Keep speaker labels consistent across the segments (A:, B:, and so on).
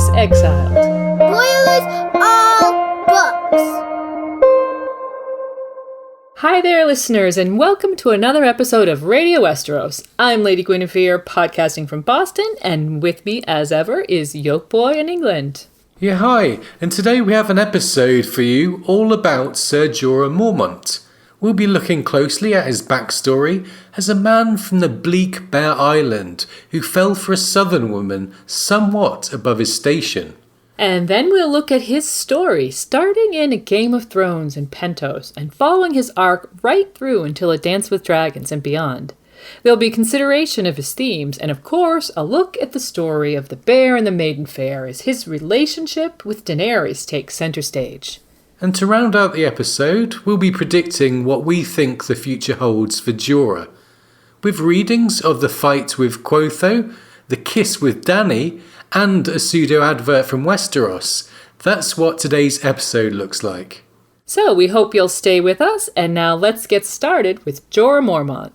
A: Space Exiled.
B: Spoilers all books.
A: Hi there, listeners, and welcome to another episode of Radio Westeros. I'm Lady Guinevere, podcasting from Boston, and with me, as ever, is Yoke Boy in England.
C: Yeah, hi, and today we have an episode for you all about Sir Jorah Mormont. We'll be looking closely at his backstory as a man from the bleak Bear Island who fell for a southern woman somewhat above his station.
A: And then we'll look at his story, starting in A Game of Thrones in Pentos, and following his arc right through until A Dance with Dragons and beyond. There'll be consideration of his themes, and of course, a look at the story of the Bear and the Maiden Fair as his relationship with Daenerys takes center stage.
C: And to round out the episode, we'll be predicting what we think the future holds for Jorah. With readings of the fight with Qotho, the kiss with Dany, and a pseudo-advert from Westeros. That's what today's episode looks like.
A: So we hope you'll stay with us, and now let's get started with Jorah Mormont.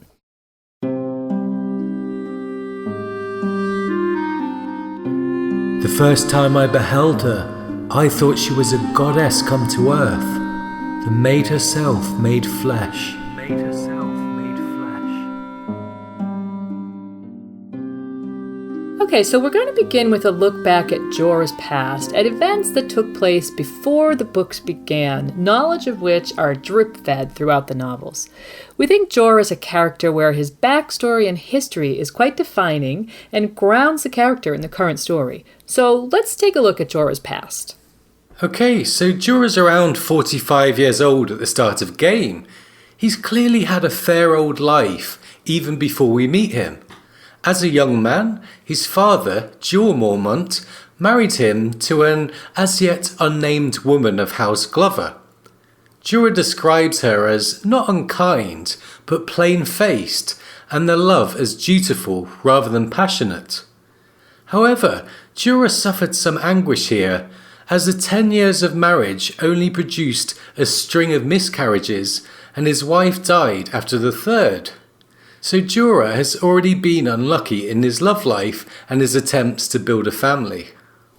D: The first time I beheld her, I thought she was a goddess come to earth, the maid herself made flesh.
A: Okay, so we're going to begin with a look back at Jorah's past, at events that took place before the books began, knowledge of which are drip-fed throughout the novels. We think Jorah is a character where his backstory and history is quite defining and grounds the character in the current story. So let's take a look at Jorah's past.
C: Okay, so Jorah's around 45 years old at the start of game. He's clearly had a fair old life, even before we meet him. As a young man, his father, Jorah Mormont, married him to an as-yet unnamed woman of House Glover. Jorah describes her as not unkind, but plain-faced, and their love as dutiful rather than passionate. However, Jorah suffered some anguish here, as the 10 years of marriage only produced a string of miscarriages, and his wife died after the third. So Jorah has already been unlucky in his love life and his attempts to build a family.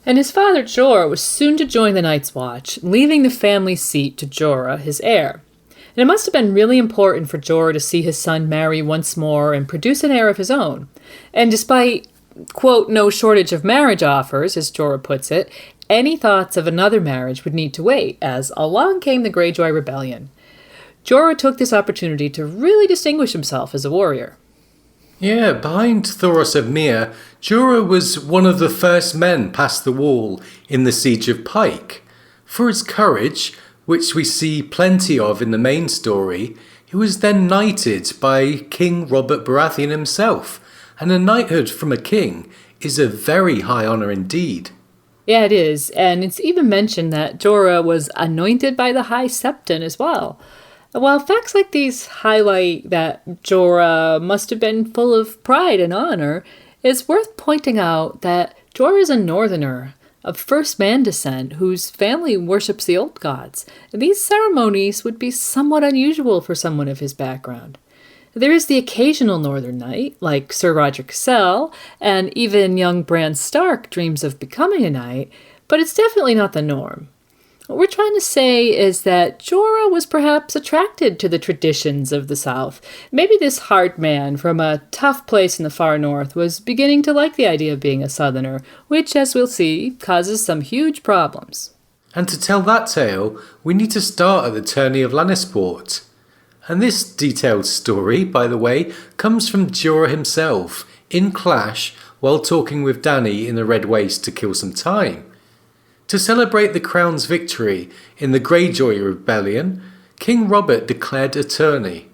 A: And his father Jorah was soon to join the Night's Watch, leaving the family seat to Jorah, his heir. And it must have been really important for Jorah to see his son marry once more and produce an heir of his own. And despite, quote, no shortage of marriage offers, as Jorah puts it, any thoughts of another marriage would need to wait, as along came the Greyjoy Rebellion. Jorah took this opportunity to really distinguish himself as a warrior.
C: Yeah, behind Thoros of Myr, Jorah was one of the first men past the wall in the Siege of Pike. For his courage, which we see plenty of in the main story, he was then knighted by King Robert Baratheon himself, and a knighthood from a king is a very high honour indeed.
A: Yeah, it is, and it's even mentioned that Jorah was anointed by the High Septon as well. While facts like these highlight that Jorah must have been full of pride and honor, it's worth pointing out that Jorah is a northerner of First Man descent whose family worships the old gods. These ceremonies would be somewhat unusual for someone of his background. There is the occasional northern knight, like Sir Roger Cassell, and even young Bran Stark dreams of becoming a knight, but it's definitely not the norm. What we're trying to say is that Jorah was perhaps attracted to the traditions of the South. Maybe this hard man from a tough place in the far north was beginning to like the idea of being a southerner, which, as we'll see, causes some huge problems.
C: And to tell that tale, we need to start at the tourney of Lannisport. And this detailed story, by the way, comes from Jorah himself, in Clash, while talking with Dany in the Red Waste to kill some time. To celebrate the Crown's victory in the Greyjoy Rebellion, King Robert declared a tourney.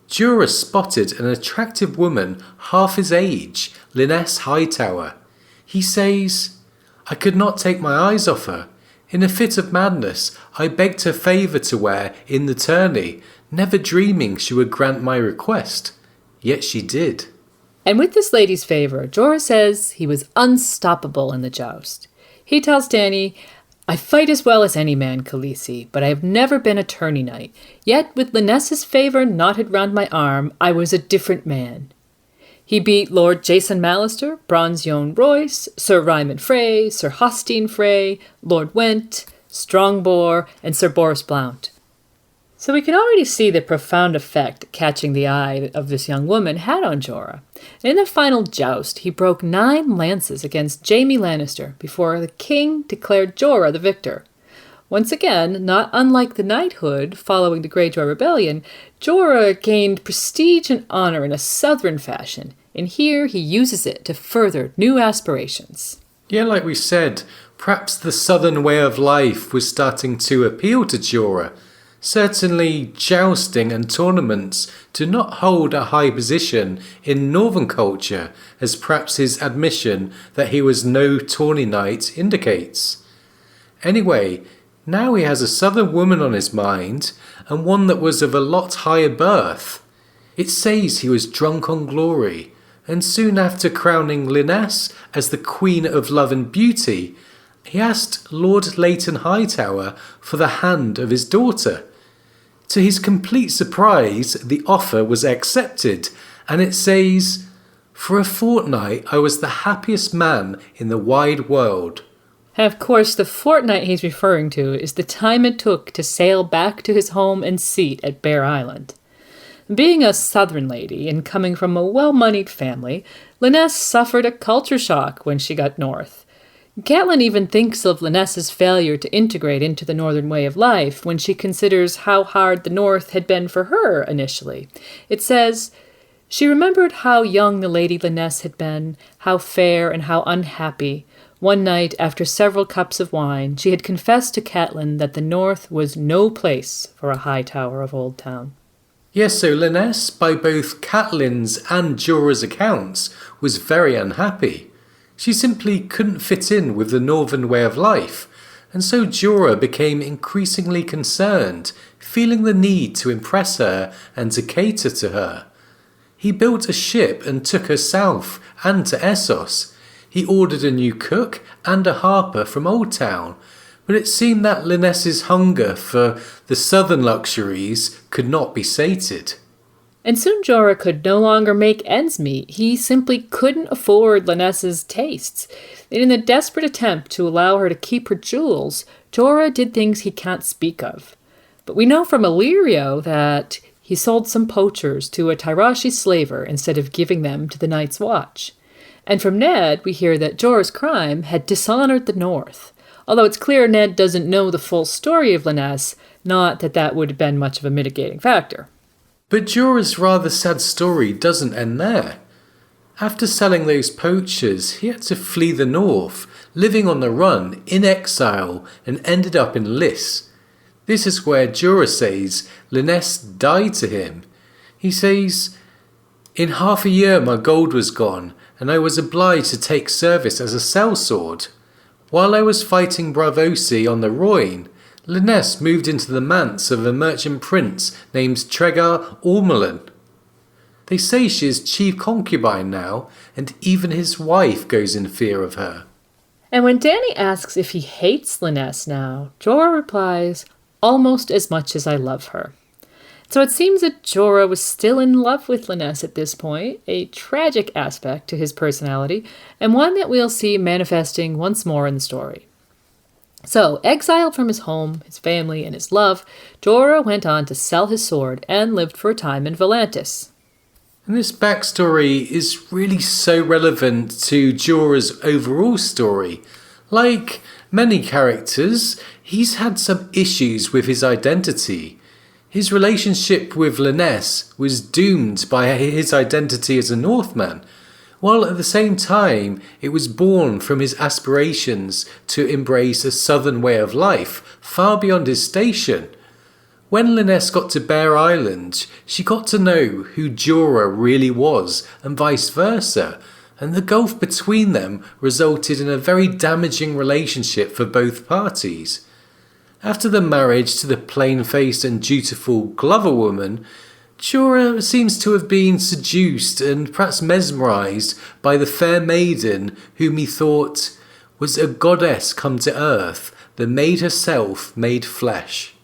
C: Jorah spotted an attractive woman half his age, Lynesse Hightower. He says, "I could not take my eyes off her. In a fit of madness, I begged her favour to wear in the tourney, never dreaming she would grant my request. Yet she did."
A: And with this lady's favour, Jorah says he was unstoppable in the joust. He tells Dany, "I fight as well as any man, Khaleesi, but I have never been a tourney knight. Yet with Lynesse's favour knotted round my arm, I was a different man." He beat Lord Jason Mallister, Bronzion Royce, Sir Ryman Frey, Sir Hostine Frey, Lord Went, Strongbor, and Sir Boris Blount. So we can already see the profound effect catching the eye of this young woman had on Jorah. In the final joust, he broke 9 lances against Jaime Lannister before the king declared Jorah the victor. Once again, not unlike the knighthood following the Greyjoy Rebellion, Jorah gained prestige and honor in a southern fashion, and here he uses it to further new aspirations.
C: Yeah, like we said, perhaps the southern way of life was starting to appeal to Jorah. Certainly, jousting and tournaments do not hold a high position in northern culture, as perhaps his admission that he was no tawny knight indicates. Anyway, now he has a southern woman on his mind, and one that was of a lot higher birth. It says he was drunk on glory, and soon after crowning Linnes as the Queen of Love and Beauty, he asked Lord Leighton Hightower for the hand of his daughter. To his complete surprise, the offer was accepted, and it says, "For a fortnight I was the happiest man in the wide world."
A: And of course, the fortnight he's referring to is the time it took to sail back to his home and seat at Bear Island. Being a southern lady and coming from a well-moneyed family, Linnes suffered a culture shock when she got north. Catelyn even thinks of Linnes's failure to integrate into the northern way of life when she considers how hard the north had been for her initially. It says, "She remembered how young the Lady Linnes had been, how fair and how unhappy. One night, after several cups of wine, she had confessed to Catelyn that the north was no place for a Hightower of Old Town."
C: Yes, so Linnes, by both Catelyn's and Jorah's accounts, was very unhappy. She simply couldn't fit in with the northern way of life, and so Jorah became increasingly concerned, feeling the need to impress her and to cater to her. He built a ship and took her south and to Essos. He ordered a new cook and a harper from Old Town, but it seemed that Linnes's hunger for the southern luxuries could not be sated.
A: And soon Jorah could no longer make ends meet. He simply couldn't afford Linnes's tastes. And in a desperate attempt to allow her to keep her jewels, Jorah did things he can't speak of. But we know from Illyrio that he sold some poachers to a Tyrashi slaver instead of giving them to the Night's Watch. And from Ned, we hear that Jorah's crime had dishonored the North. Although it's clear Ned doesn't know the full story of Linnes, not that that would have been much of a mitigating factor.
C: But Jorah's rather sad story doesn't end there. After selling those poachers, he had to flee the north, living on the run, in exile, and ended up in Lys. This is where Jorah says Linnes died to him. He says, "In half a year my gold was gone, and I was obliged to take service as a sellsword. While I was fighting Braavosi on the Royne, Linnes moved into the manse of a merchant prince named Tregar Ormelin. They say she is chief concubine now, and even his wife goes in fear of her."
A: And when Dany asks if he hates Linnes now, Jorah replies, "Almost as much as I love her." So it seems that Jorah was still in love with Linnes at this point, a tragic aspect to his personality, and one that we'll see manifesting once more in the story. So, exiled from his home, his family, and his love, Jorah went on to sell his sword and lived for a time in Volantis.
C: And this backstory is really so relevant to Jorah's overall story. Like many characters, he's had some issues with his identity. His relationship with Linnes was doomed by his identity as a Northman, while at the same time it was born from his aspirations to embrace a southern way of life, far beyond his station. When Linnes got to Bear Island, she got to know who Jorah really was, and vice versa, and the gulf between them resulted in a very damaging relationship for both parties. After the marriage to the plain-faced and dutiful Glover woman, Jorah seems to have been seduced and perhaps mesmerised by the fair maiden whom he thought was a goddess come to earth, the maid herself made flesh.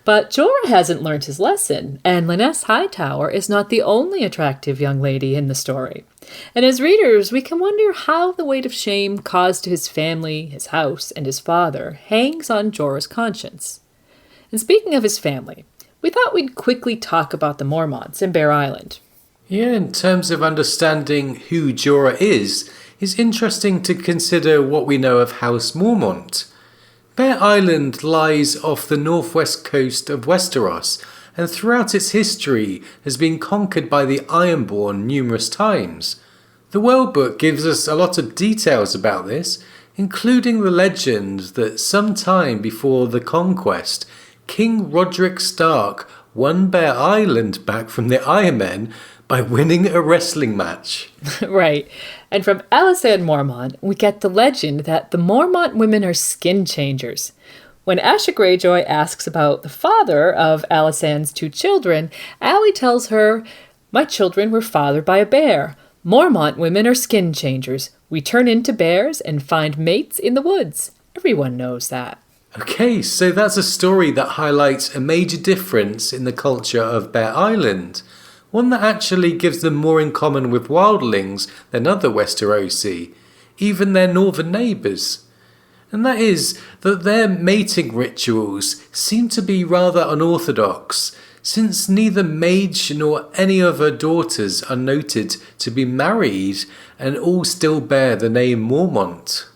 A: But Jorah hasn't learned his lesson, and Lynesse Hightower is not the only attractive young lady in the story. And as readers, we can wonder how the weight of shame caused to his family, his house, and his father hangs on Jorah's conscience. And speaking of his family, we thought we'd quickly talk about the Mormonts in Bear Island.
C: Yeah, in terms of understanding who Jorah is, it's interesting to consider what we know of House Mormont. Bear Island lies off the northwest coast of Westeros, and throughout its history has been conquered by the Ironborn numerous times. The World Book gives us a lot of details about this, including the legend that some time before the conquest, King Roderick Stark won Bear Island back from the Ironmen by winning a wrestling match.
A: Right. And from Alysanne Mormont, we get the legend that the Mormont women are skin changers. When Asha Greyjoy asks about the father of Alysanne's 2 children, Allie tells her, "My children were fathered by a bear. Mormont women are skin changers. We turn into bears and find mates in the woods." Everyone knows that.
C: Okay, so that's a story that highlights a major difference in the culture of Bear Island. One that actually gives them more in common with wildlings than other Westerosi, even their northern neighbours. And that is that their mating rituals seem to be rather unorthodox, since neither Mage nor any of her daughters are noted to be married and all still bear the name Mormont.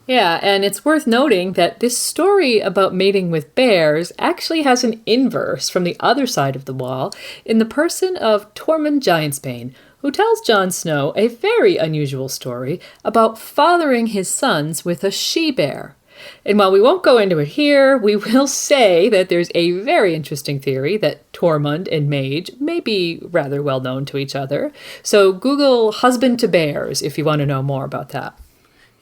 A: Yeah, and it's worth noting that this story about mating with bears actually has an inverse from the other side of the wall in the person of Tormund Giantsbane, who tells Jon Snow a very unusual story about fathering his sons with a she-bear. And while we won't go into it here, we will say that there's a very interesting theory that Tormund and Mage may be rather well known to each other. So Google husband to bears if you want to know more about that.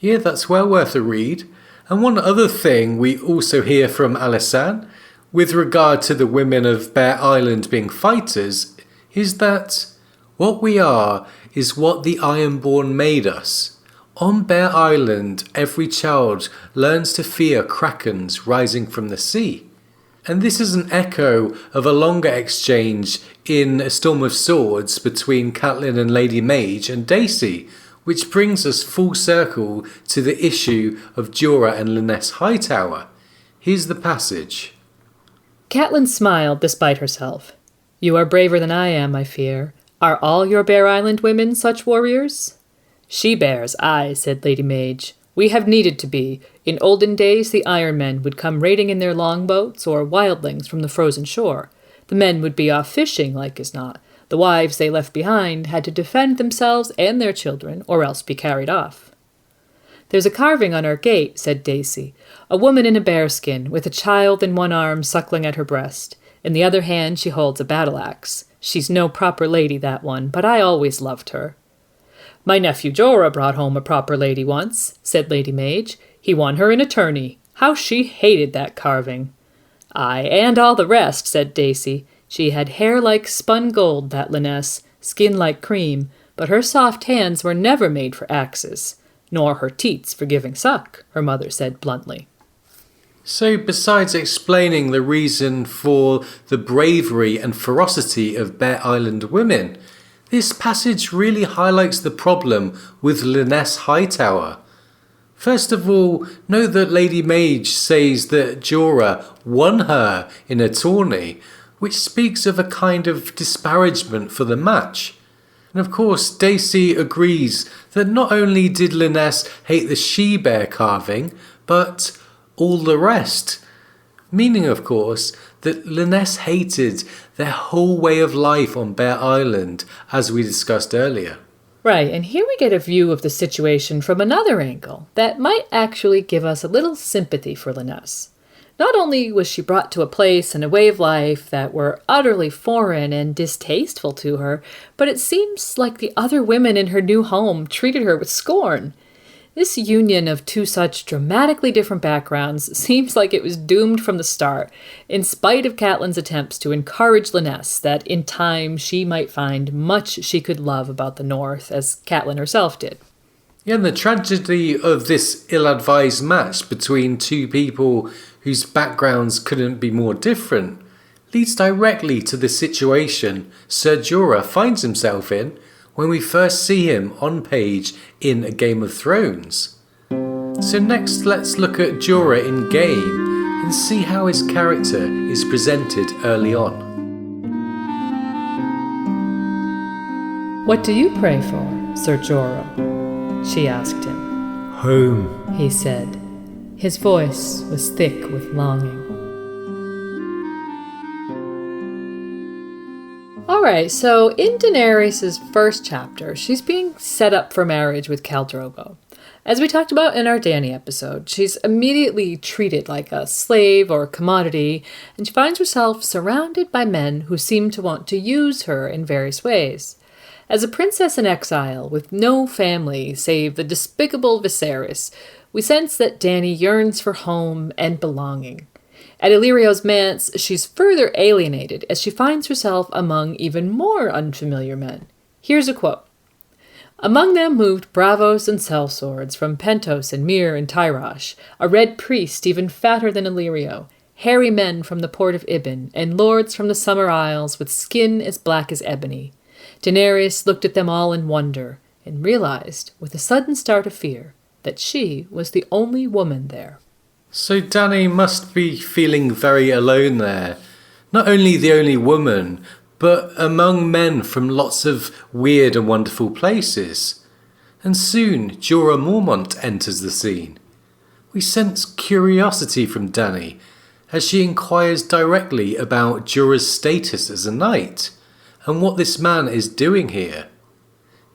C: Yeah, that's well worth a read. And one other thing we also hear from Alysanne, with regard to the women of Bear Island being fighters, is that what we are is what the Ironborn made us. On Bear Island, every child learns to fear krakens rising from the sea. And this is an echo of a longer exchange in A Storm of Swords between Catelyn and Lady Mage and Dacey, which brings us full circle to the issue of Jorah and Lynesse Hightower. Here's the passage.
A: Catelyn smiled despite herself. "You are braver than I am, I fear. Are all your Bear Island women such warriors?" "She-bears, aye," said Lady Mage. "We have needed to be. In olden days the Iron Men would come raiding in their longboats or wildlings from the frozen shore. The men would be off fishing, like as not. The wives they left behind had to defend themselves and their children, or else be carried off." "There's a carving on our gate," said Dacey. "A woman in a bearskin, with a child in one arm suckling at her breast. In the other hand she holds a battle-axe. She's no proper lady, that one, but I always loved her." "My nephew Jorah brought home a proper lady once," said Lady Mage. "He won her in a tourney. How she hated that carving." "Aye, and all the rest," said Dacey. "She had hair like spun gold, that Lynesse, skin like cream, but her soft hands were never made for axes, nor her teats for giving suck," her mother said bluntly.
C: So besides explaining the reason for the bravery and ferocity of Bear Island women, this passage really highlights the problem with Lynesse Hightower. First of all, note that Lady Mage says that Jorah won her in a tourney, which speaks of a kind of disparagement for the match. And of course, Dacey agrees that not only did Lynesse hate the she-bear carving, but all the rest. Meaning, of course, that Lynesse hated their whole way of life on Bear Island, as we discussed earlier.
A: Right, and here we get a view of the situation from another angle that might actually give us a little sympathy for Lynesse. Not only was she brought to a place and a way of life that were utterly foreign and distasteful to her, but it seems like the other women in her new home treated her with scorn. This union of two such dramatically different backgrounds seems like it was doomed from the start, in spite of Catelyn's attempts to encourage Lynesse that in time she might find much she could love about the North, as Catelyn herself did.
C: Yeah, and the tragedy of this ill-advised match between two people whose backgrounds couldn't be more different leads directly to the situation Ser Jorah finds himself in when we first see him on page in A Game of Thrones. So next let's look at Jorah in game and see how his character is presented early on.
A: "What do you pray for, Ser Jorah?" she asked him.
D: Home.
A: He said. His voice was thick with longing. Alright, so in Daenerys' first chapter, she's being set up for marriage with Khal Drogo. As we talked about in our Dany episode, she's immediately treated like a slave or commodity, and she finds herself surrounded by men who seem to want to use her in various ways. As a princess in exile, with no family save the despicable Viserys, we sense that Dany yearns for home and belonging. At Illyrio's manse, she's further alienated as she finds herself among even more unfamiliar men. Here's a quote. "Among them moved bravos and sellswords from Pentos and Myr and Tyrosh, a red priest even fatter than Illyrio, hairy men from the port of Ibn, and lords from the Summer Isles with skin as black as ebony. Daenerys looked at them all in wonder, and realized, with a sudden start of fear, that she was the only woman there."
C: So Dany must be feeling very alone there. Not only the only woman, but among men from lots of weird and wonderful places. And soon Jorah Mormont enters the scene. We sense curiosity from Dany as she inquires directly about Jorah's status as a knight and what this man is doing here.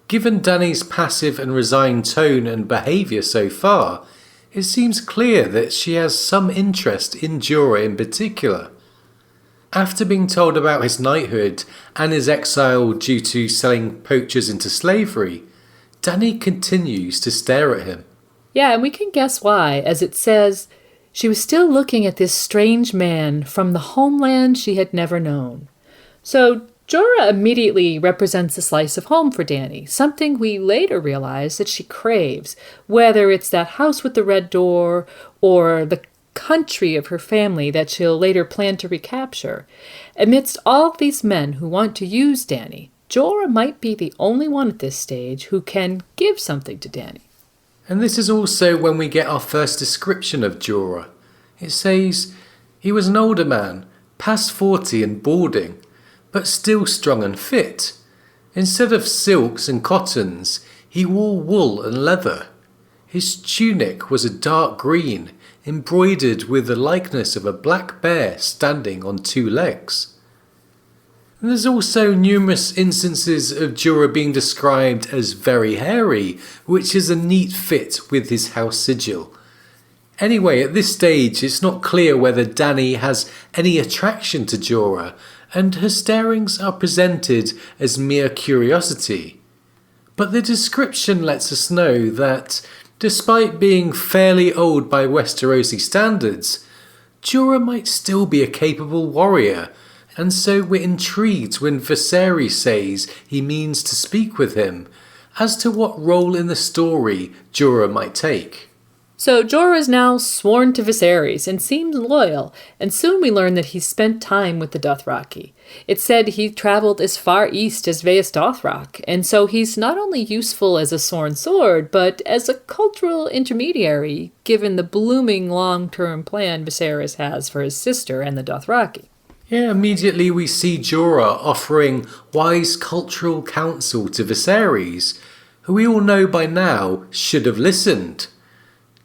C: Given Dany's passive and resigned tone and behaviour so far, it seems clear that she has some interest in Jorah in particular. After being told about his knighthood and his exile due to selling poachers into slavery, Dany continues to stare at him.
A: Yeah, and we can guess why, as it says, she was still looking at this strange man from the homeland she had never known. So Jorah immediately represents a slice of home for Dany, something we later realize that she craves, whether it's that house with the red door or the country of her family that she'll later plan to recapture. Amidst all these men who want to use Dany, Jorah might be the only one at this stage who can give something to Dany.
C: And this is also when we get our first description of Jorah. It says, "He was an older man, past 40 and balding, but still strong and fit. Instead of silks and cottons, he wore wool and leather. His tunic was a dark green, embroidered with the likeness of a black bear standing on 2 legs." And there's also numerous instances of Jorah being described as very hairy, which is a neat fit with his house sigil. Anyway, at this stage, it's not clear whether Dany has any attraction to Jorah, and her starings are presented as mere curiosity. But the description lets us know that, despite being fairly old by Westerosi standards, Jorah might still be a capable warrior, and so we're intrigued when Viserys says he means to speak with him, as to what role in the story Jorah might take.
A: So Jorah is now sworn to Viserys and seems loyal, and soon we learn that he's spent time with the Dothraki. It's said he traveled as far east as Vaes Dothrak, and so he's not only useful as a sworn sword, but as a cultural intermediary, given the blooming long-term plan Viserys has for his sister and the Dothraki.
C: Yeah, immediately we see Jorah offering wise cultural counsel to Viserys, who we all know by now should have listened.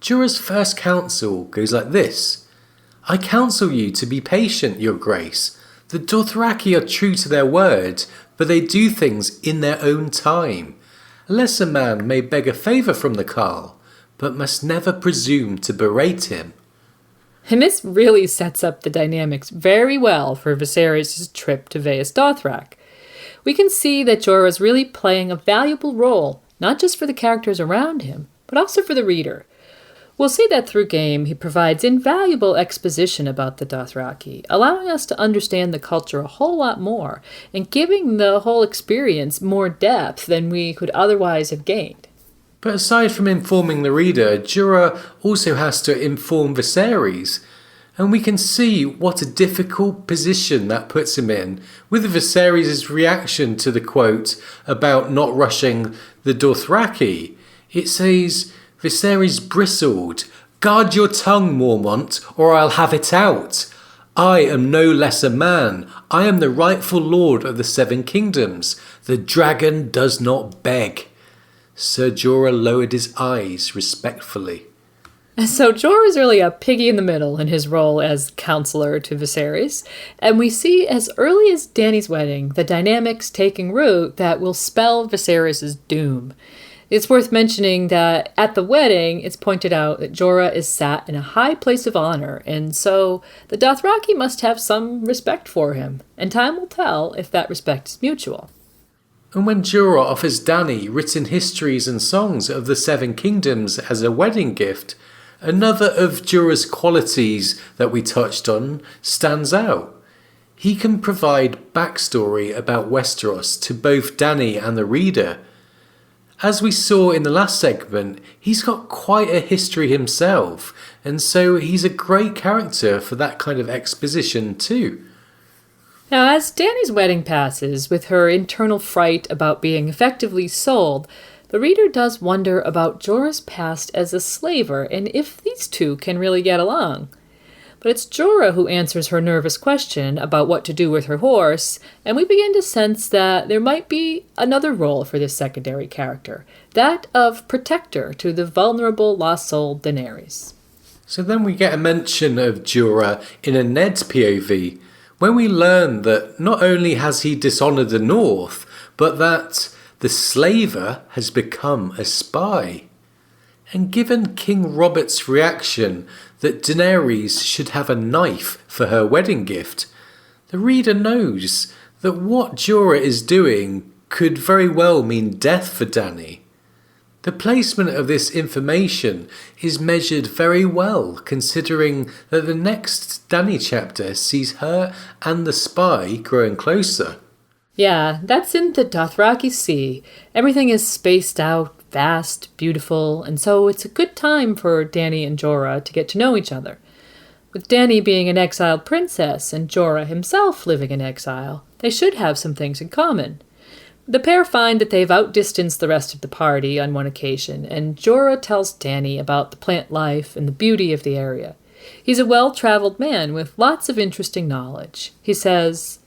C: Jorah's first counsel goes like this: "I counsel you to be patient, your grace. The Dothraki are true to their word, but they do things in their own time. A lesser man may beg a favour from the Carl, but must never presume to berate him."
A: And this really sets up the dynamics very well for Viserys' trip to Vaes Dothrak. We can see that Jorah is really playing a valuable role, not just for the characters around him, but also for the reader. We'll see that through game he provides invaluable exposition about the Dothraki, allowing us to understand the culture a whole lot more, and giving the whole experience more depth than we could otherwise have gained.
C: But aside from informing the reader, Jorah also has to inform Viserys, And we can see what a difficult position that puts him in, with Viserys' reaction to the quote about not rushing the Dothraki. It says, Viserys bristled, "Guard your tongue, Mormont, or I'll have it out. I am no less a man. I am the rightful lord of the Seven Kingdoms. The dragon does not beg." Ser Jorah lowered his eyes respectfully.
A: So Jorah is really a piggy in the middle in his role as counselor to Viserys, and we see as early as Dany's wedding the dynamics taking root that will spell Viserys' doom. It's worth mentioning that at the wedding, it's pointed out that Jorah is sat in a high place of honor, and so the Dothraki must have some respect for him, and time will tell if that respect is mutual.
C: And when Jorah offers Dany written histories and songs of the Seven Kingdoms as a wedding gift, another of Jorah's qualities that we touched on stands out. He can provide backstory about Westeros to both Dany and the reader. As we saw in the last segment, he's got quite a history himself, and so he's a great character for that kind of exposition too.
A: Now, as Dany's wedding passes, with her internal fright about being effectively sold, the reader does wonder about Joris Past as a slaver and if these two can really get along. But it's Jorah who answers her nervous question about what to do with her horse, and we begin to sense that there might be another role for this secondary character, that of protector to the vulnerable lost soul Daenerys.
C: So then we get a mention of Jorah in a Ned's POV, when we learn that not only has he dishonoured the North, but that the slaver has become a spy. And given King Robert's reaction that Daenerys should have a knife for her wedding gift, the reader knows that what Jorah is doing could very well mean death for Dany. The placement of this information is measured very well, considering that the next Dany chapter sees her and the spy growing closer.
A: Yeah, that's in the Dothraki Sea. Everything is spaced out, vast, beautiful, and so it's a good time for Dany and Jorah to get to know each other. With Dany being an exiled princess and Jorah himself living in exile, they should have some things in common. The pair find that they've outdistanced the rest of the party on one occasion, and Jorah tells Dany about the plant life and the beauty of the area. He's a well-traveled man with lots of interesting knowledge. He says,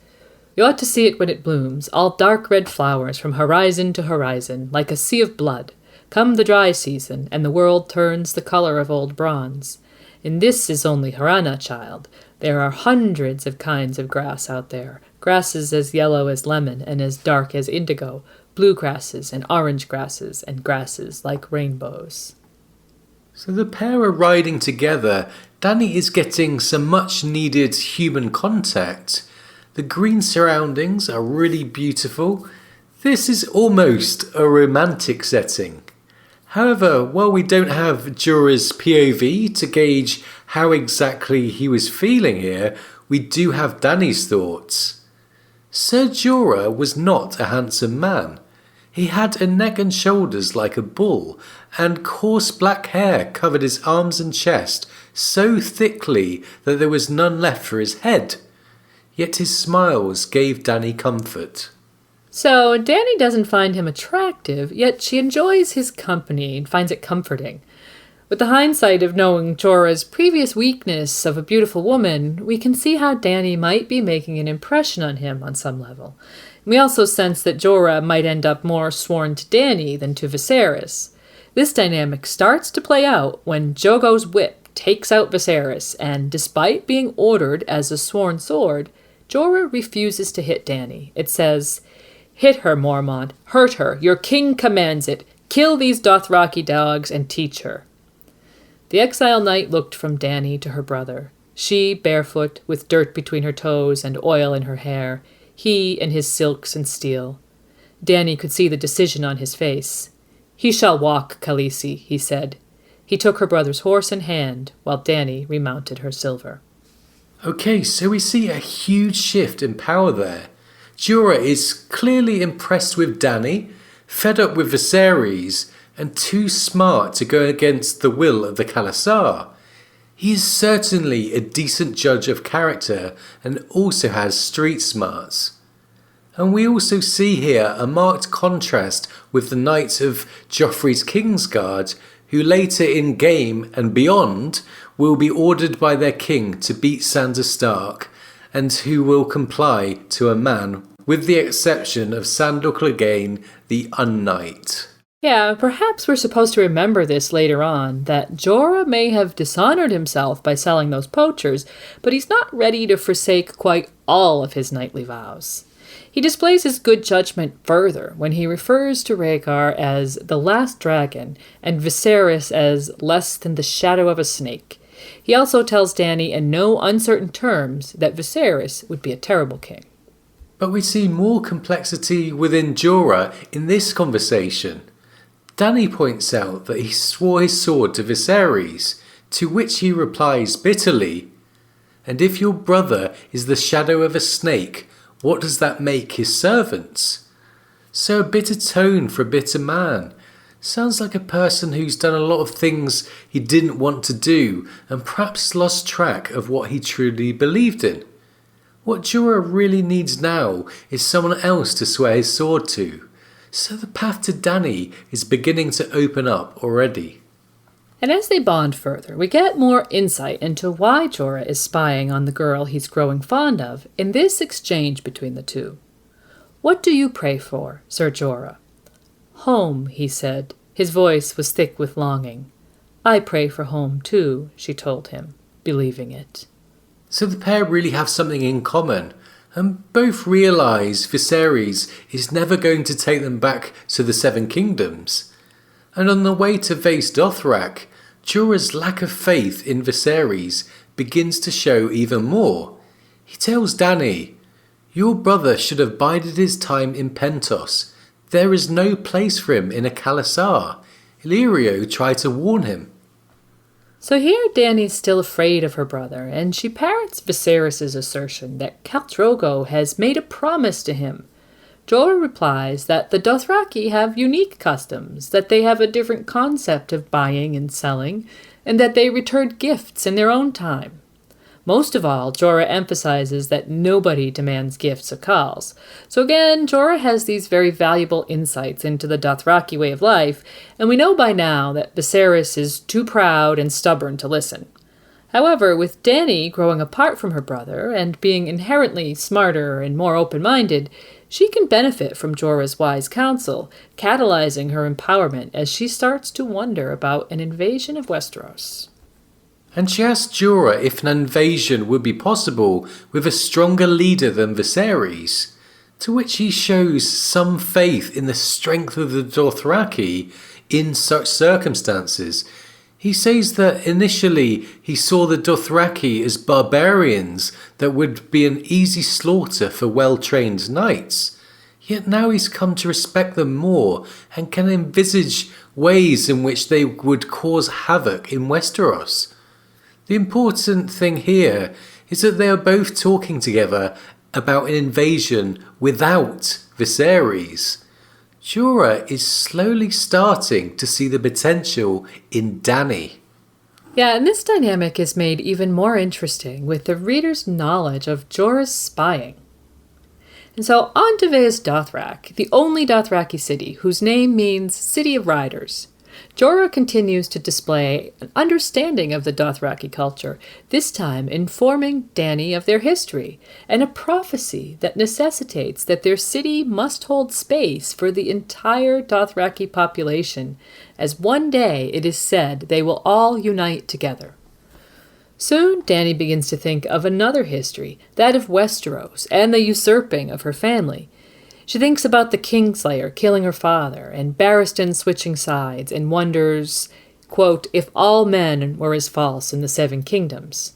A: "You ought to see it when it blooms, all dark red flowers from horizon to horizon, like a sea of blood. Come the dry season, and the world turns the color of old bronze. And this is only Harana, child. There are hundreds of kinds of grass out there, grasses as yellow as lemon and as dark as indigo, blue grasses and orange grasses, and grasses like rainbows."
C: So the pair are riding together. Dany is getting some much-needed human contact. The green surroundings are really beautiful. This is almost a romantic setting. However, while we don't have Jorah's POV to gauge how exactly he was feeling here, we do have Dany's thoughts. Ser Jorah was not a handsome man. He had a neck and shoulders like a bull, and coarse black hair covered his arms and chest so thickly that there was none left for his head. Yet his smiles gave Dany comfort.
A: So Dany doesn't find him attractive, yet she enjoys his company and finds it comforting. With the hindsight of knowing Jorah's previous weakness of a beautiful woman, we can see how Dany might be making an impression on him on some level. We also sense that Jorah might end up more sworn to Dany than to Viserys. This dynamic starts to play out when Jogo's whip takes out Viserys, and despite being ordered as a sworn sword, Jorah refuses to hit Dany. It says, "Hit her, Mormont. Hurt her. Your king commands it. Kill these Dothraki dogs and teach her." The exile knight looked from Dany to her brother. She, barefoot, with dirt between her toes and oil in her hair. He in his silks and steel. Dany could see the decision on his face. "He shall walk, Khaleesi," he said. He took her brother's horse in hand, while Dany remounted her silver.
C: Okay, so we see a huge shift in power there. Jorah is clearly impressed with Dany, fed up with Viserys, and too smart to go against the will of the Khalasar. He is certainly a decent judge of character and also has street smarts. And we also see here a marked contrast with the knights of Joffrey's Kingsguard, who later in game and beyond will be ordered by their king to beat Sansa Stark, and who will comply to a man, with the exception of Sandor Clegane, the Unknight.
A: Yeah, perhaps we're supposed to remember this later on, that Jorah may have dishonored himself by selling those poachers, but he's not ready to forsake quite all of his knightly vows. He displays his good judgment further when he refers to Rhaegar as the last dragon and Viserys as less than the shadow of a snake. He also tells Dany in no uncertain terms that Viserys would be a terrible king.
C: But we see more complexity within Jorah in this conversation. Dany points out that he swore his sword to Viserys, to which he replies bitterly, "And if your brother is the shadow of a snake, what does that make his servants?" So a bitter tone for a bitter man. Sounds like a person who's done a lot of things he didn't want to do and perhaps lost track of what he truly believed in. What Jorah really needs now is someone else to swear his sword to. So the path to Dany is beginning to open up already.
A: And as they bond further, we get more insight into why Jorah is spying on the girl he's growing fond of in this exchange between the two. "What do you pray for, Sir Jorah?" "Home," he said. His voice was thick with longing. "I pray for home too," she told him, believing it.
C: So the pair really have something in common, and both realise Viserys is never going to take them back to the Seven Kingdoms. And on the way to Vaes Dothrak, Jorah's lack of faith in Viserys begins to show even more. He tells Dany, "Your brother should have bided his time in Pentos. There is no place for him in a Khalasar. Illyrio tried to warn him."
A: So here Dany's still afraid of her brother, and she parrots Viserys' assertion that Khal Drogo has made a promise to him. Jorah replies that the Dothraki have unique customs, that they have a different concept of buying and selling, and that they return gifts in their own time. Most of all, Jorah emphasizes that nobody demands gifts of Khals. So again, Jorah has these very valuable insights into the Dothraki way of life, and we know by now that Viserys is too proud and stubborn to listen. However, with Dany growing apart from her brother and being inherently smarter and more open-minded, she can benefit from Jorah's wise counsel, catalyzing her empowerment as she starts to wonder about an invasion of Westeros.
C: And she asks Jorah if an invasion would be possible with a stronger leader than Viserys, to which he shows some faith in the strength of the Dothraki in such circumstances. He says that initially he saw the Dothraki as barbarians that would be an easy slaughter for well-trained knights. Yet now he's come to respect them more and can envisage ways in which they would cause havoc in Westeros. The important thing here is that they are both talking together about an invasion without Viserys. Jorah is slowly starting to see the potential in Dany.
A: Yeah, and this dynamic is made even more interesting with the reader's knowledge of Jorah's spying. And so on to Vaes Dothrak, the only Dothraki city whose name means City of Riders. Jorah continues to display an understanding of the Dothraki culture, this time informing Dany of their history, and a prophecy that necessitates that their city must hold space for the entire Dothraki population, as one day it is said they will all unite together. Soon Dany begins to think of another history, that of Westeros, and the usurping of her family. She thinks about the Kingslayer killing her father and Barristan switching sides and wonders, quote, if all men were as false in the Seven Kingdoms.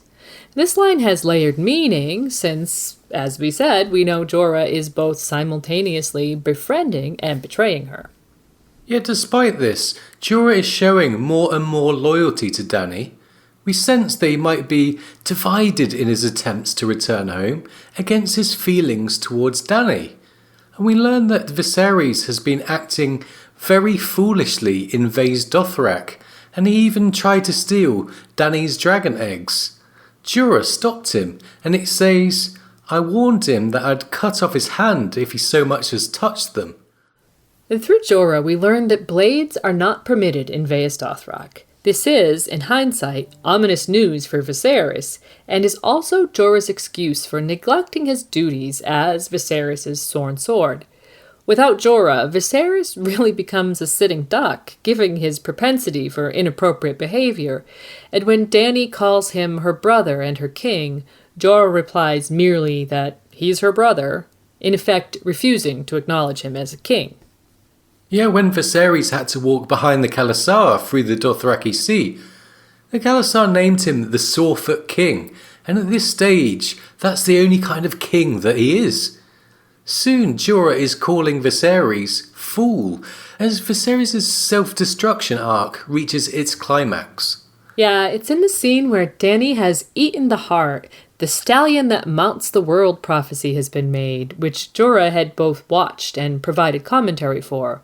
A: This line has layered meaning since, as we said, we know Jorah is both simultaneously befriending and betraying her.
C: Yet despite this, Jorah is showing more and more loyalty to Dany. We sense that he might be divided in his attempts to return home against his feelings towards Dany. And we learn that Viserys has been acting very foolishly in Vaes Dothrak, and he even tried to steal Dany's dragon eggs. Jorah stopped him, and it says, "I warned him that I'd cut off his hand if he so much as touched them."
A: And through Jorah, we learn that blades are not permitted in Vaes Dothrak. This is, in hindsight, ominous news for Viserys, and is also Jorah's excuse for neglecting his duties as Viserys' sworn sword. Without Jorah, Viserys really becomes a sitting duck, given his propensity for inappropriate behavior, and when Dany calls him her brother and her king, Jorah replies merely that he's her brother, in effect refusing to acknowledge him as a king.
C: Yeah, when Viserys had to walk behind the Khalasar through the Dothraki Sea, the Khalasar named him the Sawfoot King, and at this stage, that's the only kind of king that he is. Soon, Jorah is calling Viserys fool, as Viserys' self-destruction arc reaches its climax.
A: Yeah, it's in the scene where Dany has eaten the heart. The stallion that mounts the world prophecy has been made, which Jorah had both watched and provided commentary for.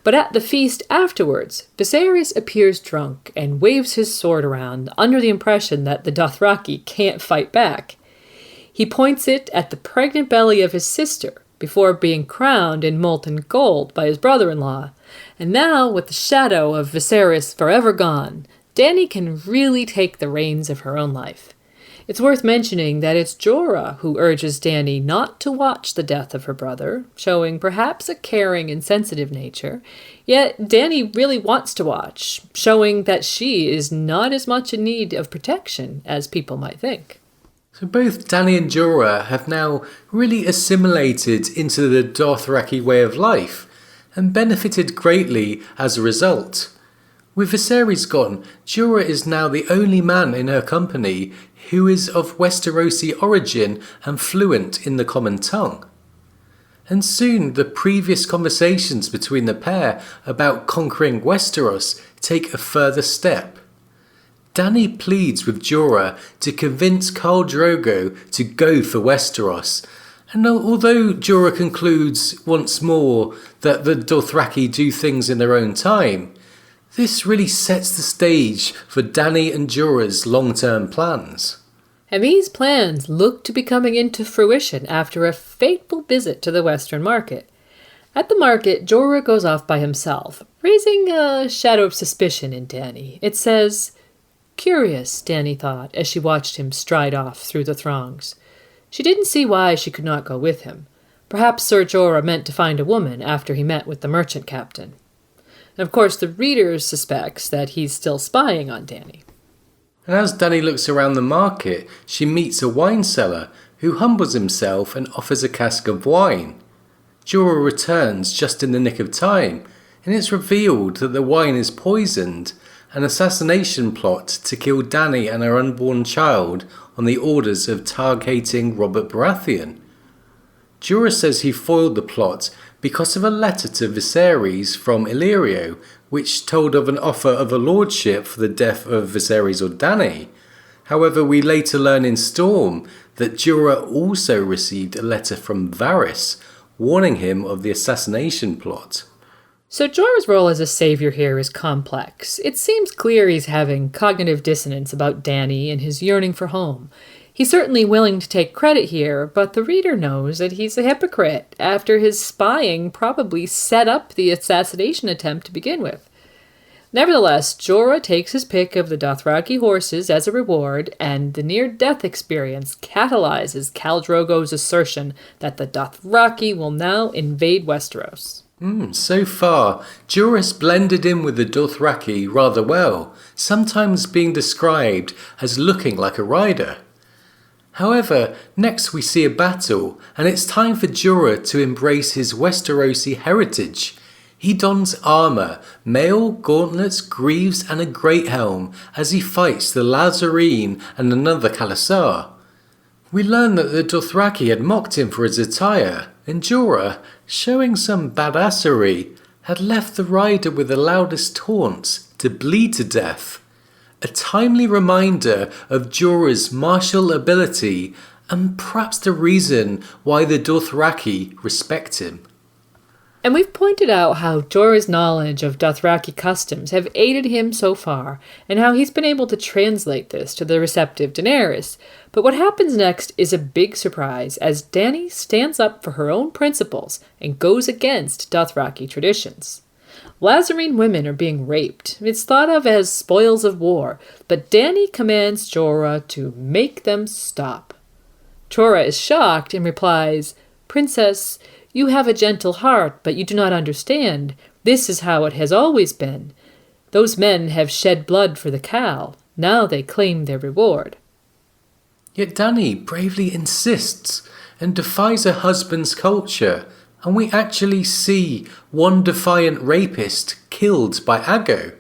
A: But at the feast afterwards, Viserys appears drunk and waves his sword around under the impression that the Dothraki can't fight back. He points it at the pregnant belly of his sister before being crowned in molten gold by his brother-in-law. And now, with the shadow of Viserys forever gone, Dany can really take the reins of her own life. It's worth mentioning that it's Jorah who urges Dany not to watch the death of her brother, showing perhaps a caring and sensitive nature, yet Dany really wants to watch, showing that she is not as much in need of protection as people might think.
C: So both Dany and Jorah have now really assimilated into the Dothraki way of life, and benefited greatly as a result. With Viserys gone, Jorah is now the only man in her company who is of Westerosi origin and fluent in the common tongue. And soon the previous conversations between the pair about conquering Westeros take a further step. Dany pleads with Jorah to convince Khal Drogo to go for Westeros, and although Jorah concludes once more that the Dothraki do things in their own time, this really sets the stage for Dany and Jorah's long-term plans.
A: And these plans look to be coming into fruition after a fateful visit to the Western Market. At the market, Jorah goes off by himself, raising a shadow of suspicion in Dany. It says, "Curious," Dany thought as she watched him stride off through the throngs. She didn't see why she could not go with him. Perhaps Sir Jorah meant to find a woman after he met with the merchant captain. And of course, the reader suspects that he's still spying on Dany.
C: And as Dany looks around the market, she meets a wine seller who humbles himself and offers a cask of wine. Jorah returns just in the nick of time, and it's revealed that the wine is poisoned, an assassination plot to kill Dany and her unborn child on the orders of Targ-hating Robert Baratheon. Jorah says he foiled the plot because of a letter to Viserys from Illyrio, which told of an offer of a lordship for the death of Viserys or Dany. However, we later learn in Storm that Jorah also received a letter from Varys, warning him of the assassination plot.
A: So Jorah's role as a savior here is complex. It seems clear he's having cognitive dissonance about Dany and his yearning for home. He's certainly willing to take credit here, but the reader knows that he's a hypocrite, after his spying probably set up the assassination attempt to begin with. Nevertheless, Jorah takes his pick of the Dothraki horses as a reward, and the near-death experience catalyzes Khal Drogo's assertion that the Dothraki will now invade Westeros.
C: So far, Joris blended in with the Dothraki rather well, sometimes being described as looking like a rider. However, next we see a battle, and it's time for Jorah to embrace his Westerosi heritage. He dons armour, mail, gauntlets, greaves and a great helm as he fights the Lazarene and another Khalasar. We learn that the Dothraki had mocked him for his attire, and Jorah, showing some badassery, had left the rider with the loudest taunts to bleed to death. A timely reminder of Jorah's martial ability and perhaps the reason why the Dothraki respect him.
A: And we've pointed out how Jorah's knowledge of Dothraki customs have aided him so far, and how he's been able to translate this to the receptive Daenerys. But what happens next is a big surprise, as Dany stands up for her own principles and goes against Dothraki traditions. Lazarene women are being raped. It's thought of as spoils of war, but Dany commands Jorah to make them stop. Jorah is shocked and replies, "Princess, you have a gentle heart, but you do not understand. This is how it has always been. Those men have shed blood for the Khal. Now they claim their reward."
C: Yet Dany bravely insists and defies her husband's culture, and we actually see one defiant rapist killed by Aggo.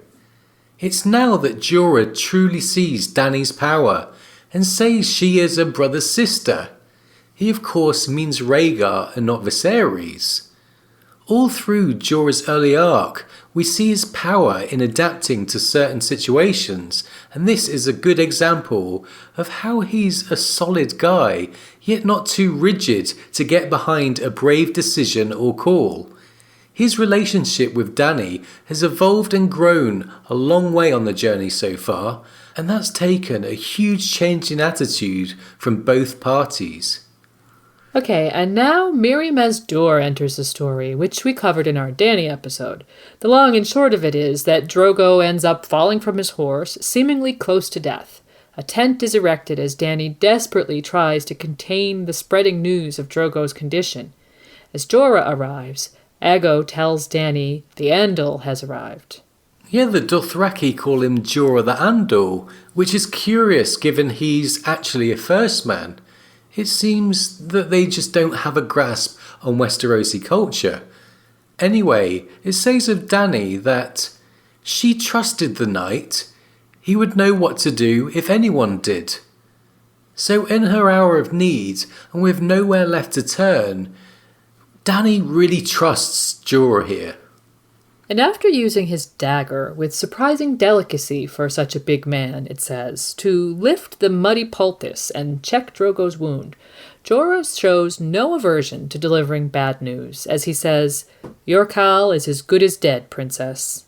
C: It's now that Jorah truly sees Dany's power and says she is a brother's sister. He of course means Rhaegar and not Viserys. All through Jorah's early arc, we see his power in adapting to certain situations, and this is a good example of how he's a solid guy, yet not too rigid to get behind a brave decision or call. His relationship with Dany has evolved and grown a long way on the journey so far, and that's taken a huge change in attitude from both parties.
A: Okay, and now Mirri Maz Duur enters the story, which we covered in our Dany episode. The long and short of it is that Drogo ends up falling from his horse, seemingly close to death. A tent is erected as Dany desperately tries to contain the spreading news of Drogo's condition. As Jorah arrives, Aggo tells Dany the Andal has arrived.
C: Yeah, the Dothraki call him Jorah the Andal, which is curious given he's actually a first man. It seems that they just don't have a grasp on Westerosi culture. Anyway, it says of Dany that she trusted the knight. He would know what to do if anyone did. So in her hour of need, and with nowhere left to turn, Dany really trusts Jorah here.
A: And after using his dagger with surprising delicacy for such a big man, it says, to lift the muddy poultice and check Drogo's wound, Jorah shows no aversion to delivering bad news, as he says, "Your Khal is as good as dead, princess."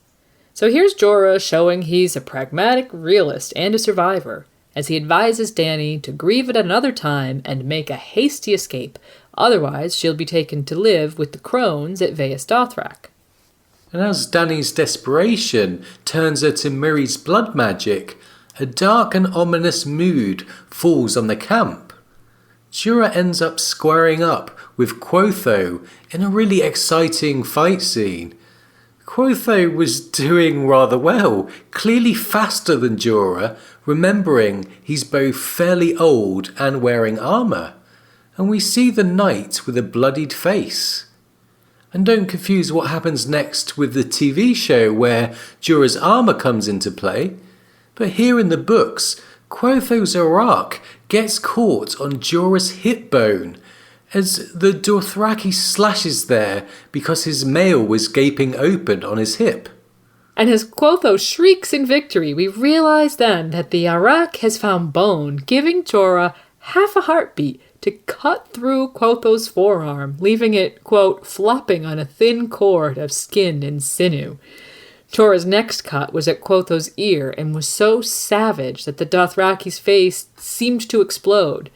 A: So here's Jorah showing he's a pragmatic realist and a survivor, as he advises Dany to grieve at another time and make a hasty escape, otherwise she'll be taken to live with the crones at Vaes Dothrak.
C: And as Dany's desperation turns her to Mirri's blood magic, a dark and ominous mood falls on the camp. Jorah ends up squaring up with Qotho in a really exciting fight scene. Qotho was doing rather well, clearly faster than Jorah, remembering he's both fairly old and wearing armour. And we see the knight with a bloodied face. And don't confuse what happens next with the TV show where Jorah's armour comes into play. But here in the books, Qotho's Arak gets caught on Jorah's hip bone as the Dothraki slashes there because his mail was gaping open on his hip.
A: And as Qotho shrieks in victory, we realize then that the Arak has found bone, giving Jorah half a heartbeat to cut through Qotho's forearm, leaving it, quote, flopping on a thin cord of skin and sinew. Jorah's next cut was at Qotho's ear and was so savage that the Dothraki's face seemed to explode.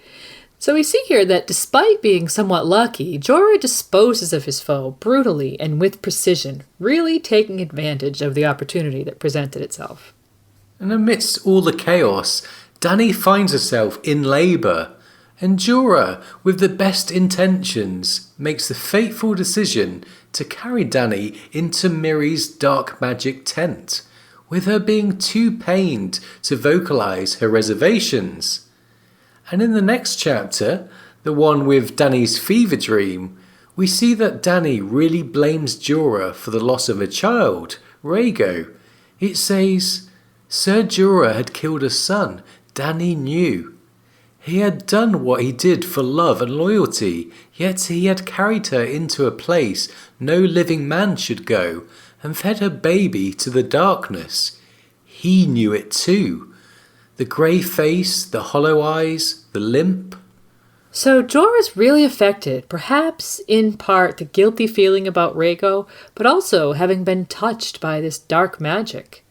A: So we see here that despite being somewhat lucky, Jorah disposes of his foe brutally and with precision, really taking advantage of the opportunity that presented itself.
C: And amidst all the chaos, Dany finds herself in labour. And Jorah, with the best intentions, makes the fateful decision to carry Dany into Mirri's dark magic tent, with her being too pained to vocalise her reservations. And in the next chapter, the one with Dany's fever dream, we see that Dany really blames Jorah for the loss of a child, Rhaego. It says, Sir Jorah had killed a son, Dany knew. He had done what he did for love and loyalty, yet he had carried her into a place no living man should go, and fed her baby to the darkness. He knew it too. The grey face, the hollow eyes, the limp.
A: So Jorah's really affected, perhaps in part the guilty feeling about Rhaego, but also having been touched by this dark magic.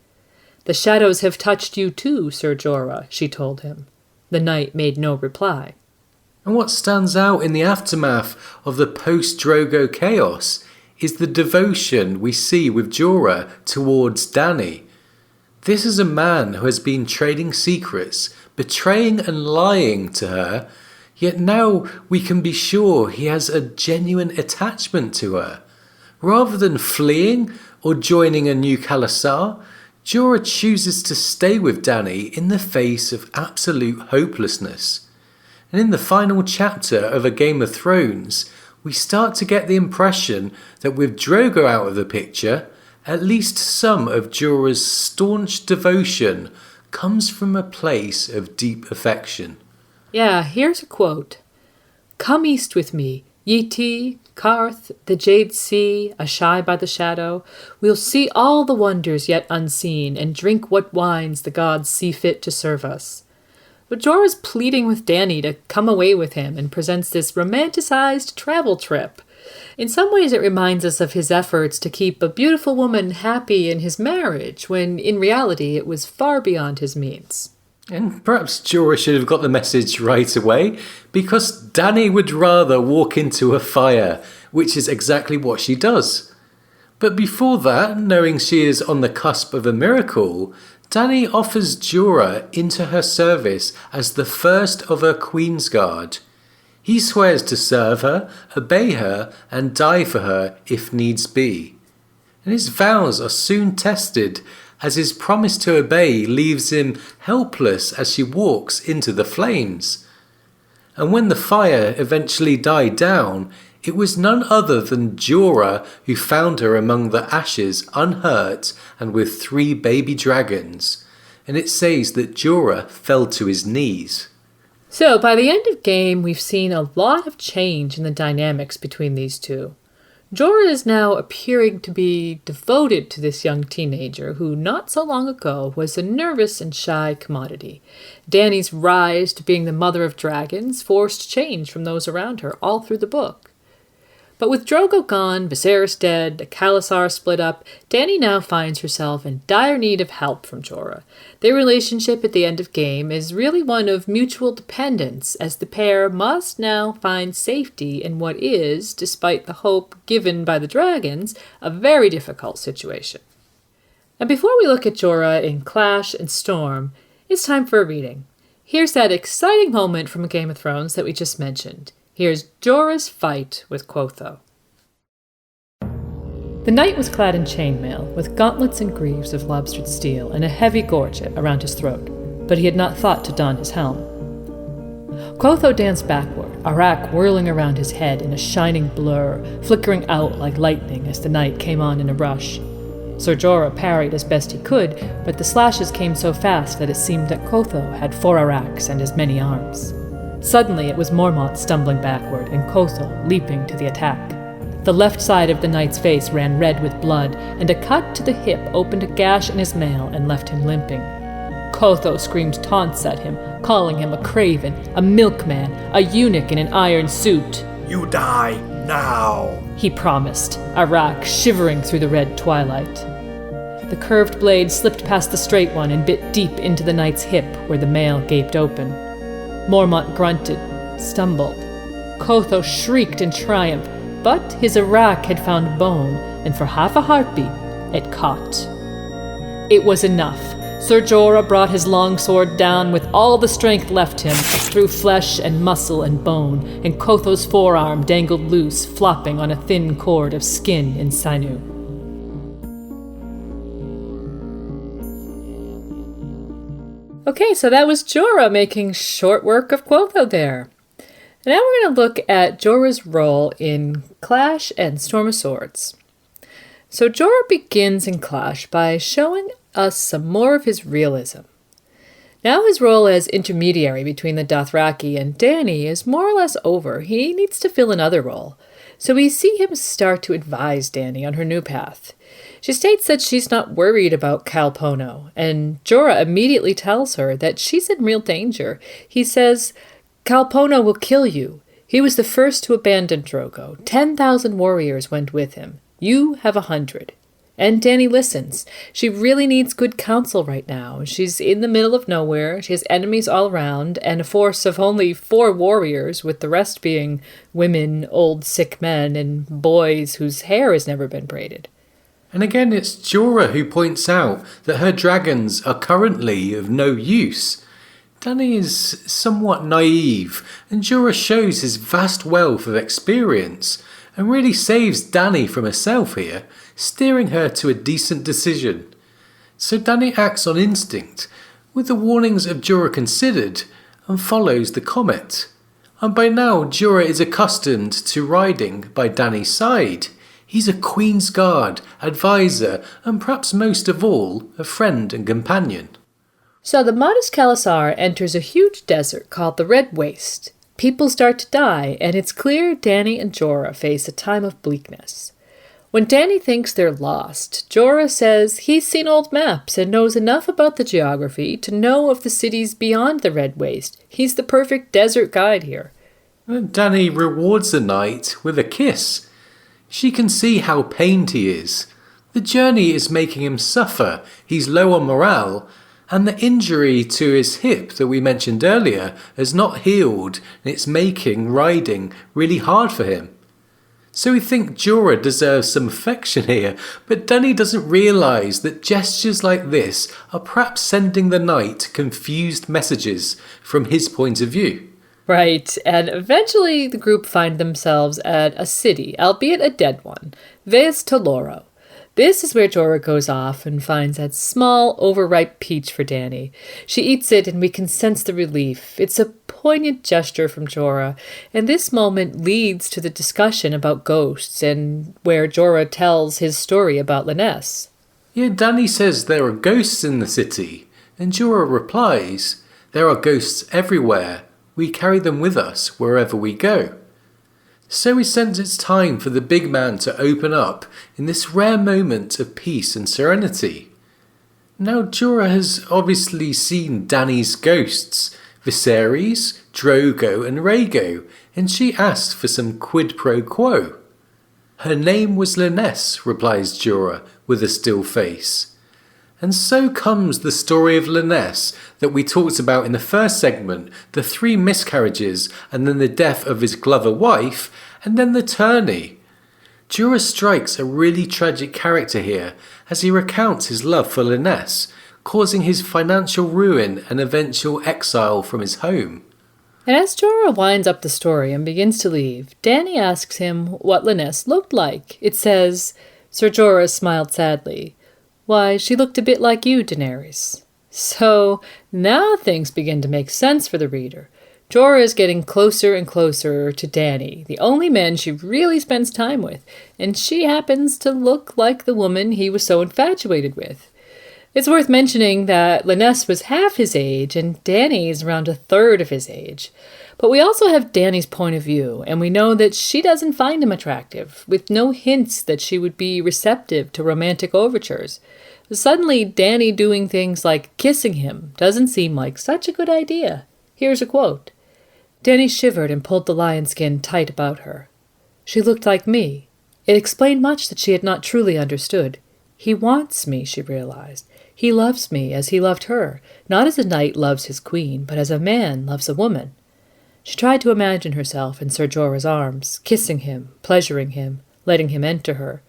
A: "The shadows have touched you too, Sir Jorah," she told him. The knight made no reply.
C: And what stands out in the aftermath of the post-Drogo chaos is the devotion we see with Jorah towards Dany. This is a man who has been trading secrets, betraying and lying to her, yet now we can be sure he has a genuine attachment to her. Rather than fleeing or joining a new Khalasar, Jorah chooses to stay with Dany in the face of absolute hopelessness. And in the final chapter of A Game of Thrones, we start to get the impression that with Drogo out of the picture, at least some of Jorah's staunch devotion comes from a place of deep affection.
A: Yeah, here's a quote. "Come east with me, Yeti, Karth, the Jade Sea, Ashai by the Shadow. We'll see all the wonders yet unseen, and drink what wines the gods see fit to serve us." But Jorah's pleading with Dany to come away with him and presents this romanticized travel trip. In some ways it reminds us of his efforts to keep a beautiful woman happy in his marriage, when in reality it was far beyond his means.
C: And perhaps Jorah should have got the message right away, because Dany would rather walk into a fire, which is exactly what she does. But before that, knowing she is on the cusp of a miracle, Dany offers Jorah into her service as the first of her Queensguard. He swears to serve her, obey her, and die for her if needs be. And his vows are soon tested, as his promise to obey leaves him helpless as she walks into the flames. And when the fire eventually died down, it was none other than Jorah who found her among the ashes unhurt and with 3 baby dragons. And it says that Jorah fell to his knees.
A: So by the end of game, we've seen a lot of change in the dynamics between these two. Jorah is now appearing to be devoted to this young teenager who not so long ago was a nervous and shy commodity. Dany's rise to being the mother of dragons forced change from those around her all through the book. But with Drogo gone, Viserys dead, the Khalasar split up, Dany now finds herself in dire need of help from Jorah. Their relationship at the end of game is really one of mutual dependence, as the pair must now find safety in what is, despite the hope given by the dragons, a very difficult situation. And before we look at Jorah in Clash and Storm, it's time for a reading. Here's that exciting moment from A Game of Thrones that we just mentioned. Here's Jorah's fight with Qotho. The knight was clad in chainmail, with gauntlets and greaves of lobstered steel, and a heavy gorget around his throat, but he had not thought to don his helm. Qotho danced backward, Arak whirling around his head in a shining blur, flickering out like lightning as the knight came on in a rush. Sir Jorah parried as best he could, but the slashes came so fast that it seemed that Qotho had 4 Araks and as many arms. Suddenly it was Mormont stumbling backward, and Qotho leaping to the attack. The left side of the knight's face ran red with blood, and a cut to the hip opened a gash in his mail and left him limping. Qotho screamed taunts at him, calling him a craven, a milkman, a eunuch in an iron suit.
E: "You die now,"
A: he promised, Arak shivering through the red twilight. The curved blade slipped past the straight one and bit deep into the knight's hip, where the mail gaped open. Mormont grunted, stumbled. Qotho shrieked in triumph, but his Arak had found bone, and for half a heartbeat, it caught. It was enough. Sir Jorah brought his long sword down with all the strength left him, through flesh and muscle and bone, and Qotho's forearm dangled loose, flopping on a thin cord of skin and sinew. Okay, so that was Jorah making short work of Qotho there. Now we're going to look at Jorah's role in Clash and Storm of Swords. So Jorah begins in Clash by showing us some more of his realism. Now his role as intermediary between the Dothraki and Dany is more or less over. He needs to fill another role. So we see him start to advise Dany on her new path. She states that she's not worried about Khal Pono, and Jorah immediately tells her that she's in real danger. He says, Kalpona will kill you. He was the first to abandon Drogo. 10,000 warriors went with him. You have 100. And Dany listens. She really needs good counsel right now. She's in the middle of nowhere. She has enemies all around, and a force of only 4 warriors, with the rest being women, old sick men, and boys whose hair has never been braided.
C: And again, it's Jorah who points out that her dragons are currently of no use. Dany is somewhat naive, and Jorah shows his vast wealth of experience, and really saves Dany from herself here, steering her to a decent decision. So Dany acts on instinct, with the warnings of Jorah considered, and follows the comet. And by now Jorah is accustomed to riding by Dany's side. He's a Queensguard, advisor, and perhaps most of all, a friend and companion.
A: So the modest Khalasar enters a huge desert called the Red Waste. People start to die, and it's clear Dany and Jorah face a time of bleakness. When Dany thinks they're lost, Jorah says he's seen old maps and knows enough about the geography to know of the cities beyond the Red Waste. He's the perfect desert guide here.
C: And Dany rewards the knight with a kiss. She can see how pained he is. The journey is making him suffer. He's low on morale, and the injury to his hip that we mentioned earlier has not healed, and it's making riding really hard for him. So we think Jorah deserves some affection here, but Dany doesn't realise that gestures like this are perhaps sending the knight confused messages from his point of view.
A: Right, and eventually the group find themselves at a city, albeit a dead one, Ves Toloro. This is where Jorah goes off and finds that small, overripe peach for Dany. She eats it and we can sense the relief. It's a poignant gesture from Jorah, and this moment leads to the discussion about ghosts and where Jorah tells his story about Lyness.
C: Yeah, Dany says there are ghosts in the city, and Jorah replies, "There are ghosts everywhere. We carry them with us wherever we go." So he senses it's time for the big man to open up in this rare moment of peace and serenity. Now Jorah has obviously seen Dany's ghosts, Viserys, Drogo and Rhaego, and she asked for some quid pro quo. "Her name was Lyness," replies Jorah with a still face. And so comes the story of Lyness that we talked about in the first segment, the 3 miscarriages and then the death of his Glover wife, and then the tourney. Jorah strikes a really tragic character here as he recounts his love for Lyness, causing his financial ruin and eventual exile from his home.
A: And as Jorah winds up the story and begins to leave, Dany asks him what Lyness looked like. It says, Sir Jorah smiled sadly. "Why, she looked a bit like you, Daenerys." So now things begin to make sense for the reader. Jorah is getting closer and closer to Dany, the only man she really spends time with, and she happens to look like the woman he was so infatuated with. It's worth mentioning that Lyness was half his age, and Dany is around a third of his age. But we also have Dany's point of view, and we know that she doesn't find him attractive, with no hints that she would be receptive to romantic overtures. Suddenly, Dany doing things like kissing him doesn't seem like such a good idea. Here's a quote. Dany shivered and pulled the lion skin tight about her. She looked like me. It explained much that she had not truly understood. He wants me, she realized. He loves me as he loved her, not as a knight loves his queen, but as a man loves a woman. She tried to imagine herself in Sir Jorah's arms, kissing him, pleasuring him, letting him enter her.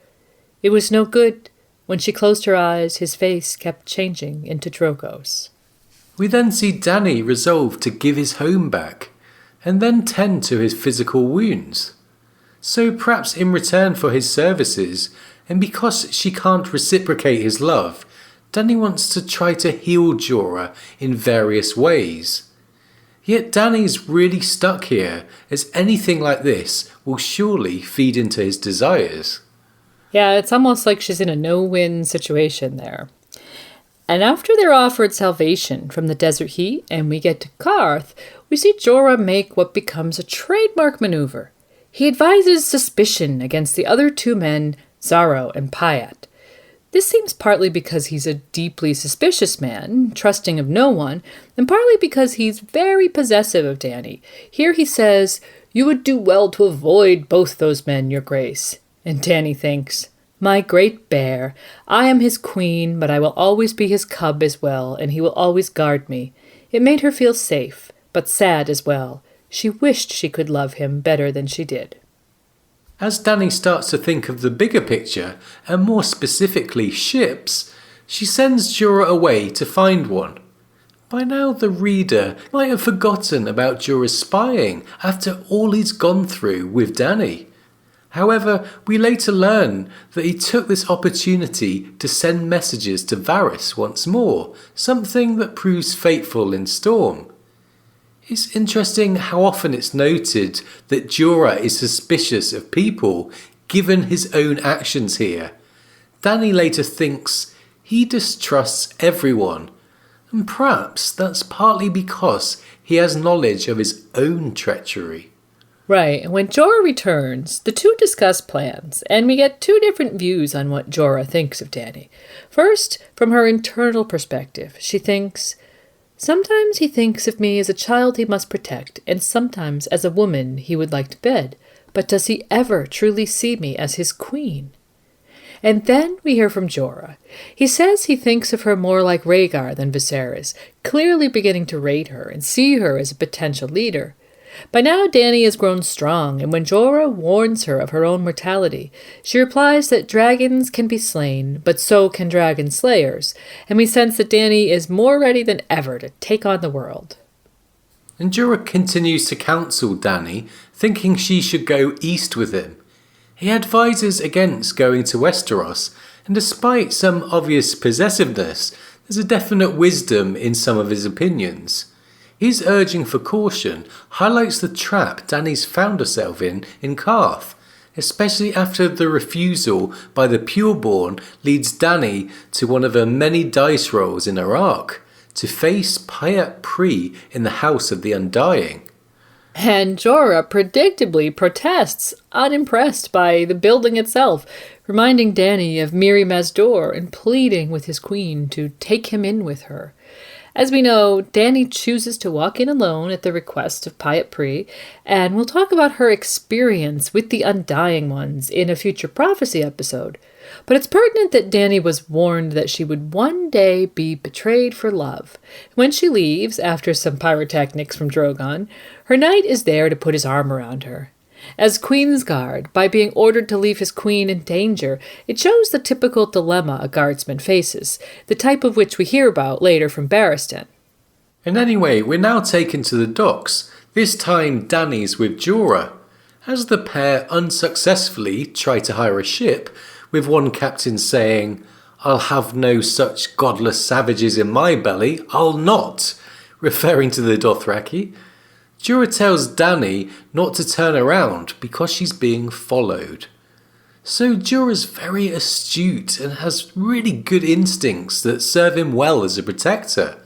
A: It was no good. When she closed her eyes, his face kept changing into Drogo's.
C: We then see Dany resolve to give his home back, and then tend to his physical wounds. So perhaps in return for his services, and because she can't reciprocate his love, Dany wants to try to heal Jorah in various ways. Yet Dany's really stuck here, as anything like this will surely feed into his desires.
A: Yeah, it's almost like she's in a no-win situation there. And after they're offered salvation from the desert heat and we get to Qarth, we see Jorah make what becomes a trademark maneuver. He advises suspicion against the other 2 men, Xaro and Pyat. This seems partly because he's a deeply suspicious man, trusting of no one, and partly because he's very possessive of Dany. Here he says, "You would do well to avoid both those men, your grace." And Dany thinks, "My great bear, I am his queen, but I will always be his cub as well, and he will always guard me." It made her feel safe, but sad as well. She wished she could love him better than she did.
C: As Dany starts to think of the bigger picture, and more specifically ships, she sends Jorah away to find one. By now the reader might have forgotten about Jorah's spying after all he's gone through with Dany. However, we later learn that he took this opportunity to send messages to Varys once more, something that proves fateful in Storm. It's interesting how often it's noted that Jorah is suspicious of people, given his own actions here. Dany later thinks he distrusts everyone, and perhaps that's partly because he has knowledge of his own treachery.
A: Right, and when Jorah returns, the two discuss plans, and we get two different views on what Jorah thinks of Dany. First, from her internal perspective, she thinks, "Sometimes he thinks of me as a child he must protect, and sometimes as a woman he would like to bed. But does he ever truly see me as his queen?" And then we hear from Jorah. He says he thinks of her more like Rhaegar than Viserys, clearly beginning to rate her and see her as a potential leader. By now Dany has grown strong, and when Jorah warns her of her own mortality, she replies that dragons can be slain, but so can dragon slayers, and we sense that Dany is more ready than ever to take on the world.
C: And Jorah continues to counsel Dany, thinking she should go east with him. He advises against going to Westeros, and despite some obvious possessiveness, there's a definite wisdom in some of his opinions. His urging for caution highlights the trap Dany's found herself in Qarth, especially after the refusal by the Pureborn leads Dany to one of her many dice rolls in her arc, to face Pyat Pree in the House of the Undying.
A: And Jorah predictably protests, unimpressed by the building itself, reminding Dany of Mirri Maz Duur and pleading with his queen to take him in with her. As we know, Dany chooses to walk in alone at the request of Pyat Pree, and we'll talk about her experience with the Undying Ones in a future prophecy episode. But it's pertinent that Dany was warned that she would one day be betrayed for love. When she leaves, after some pyrotechnics from Drogon, her knight is there to put his arm around her. As Queensguard, by being ordered to leave his queen in danger, it shows the typical dilemma a guardsman faces, the type of which we hear about later from Barristan.
C: And anyway, we're now taken to the docks, this time Dany's with Jorah. As the pair unsuccessfully try to hire a ship, with one captain saying, "I'll have no such godless savages in my belly, I'll not," referring to the Dothraki. Jorah tells Dany not to turn around because she's being followed. So Jorah's very astute and has really good instincts that serve him well as a protector.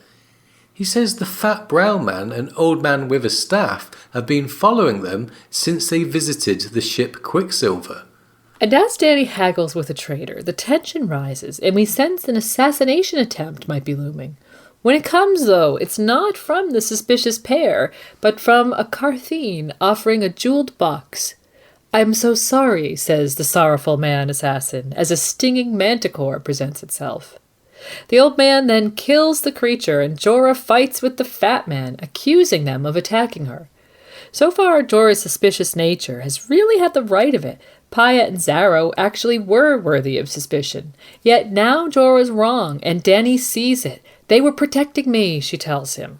C: He says the fat brown man and old man with a staff have been following them since they visited the ship Quicksilver.
A: And as Dany haggles with a traitor, the tension rises, and we sense an assassination attempt might be looming. When it comes, though, it's not from the suspicious pair, but from a Qartheen offering a jeweled box. "I'm so sorry," says the sorrowful man assassin, as a stinging manticore presents itself. The old man then kills the creature, and Jorah fights with the fat man, accusing them of attacking her. So far, Jorah's suspicious nature has really had the right of it. Pyat and Xaro actually were worthy of suspicion. Yet now Jorah's wrong, and Dany sees it. "They were protecting me," she tells him.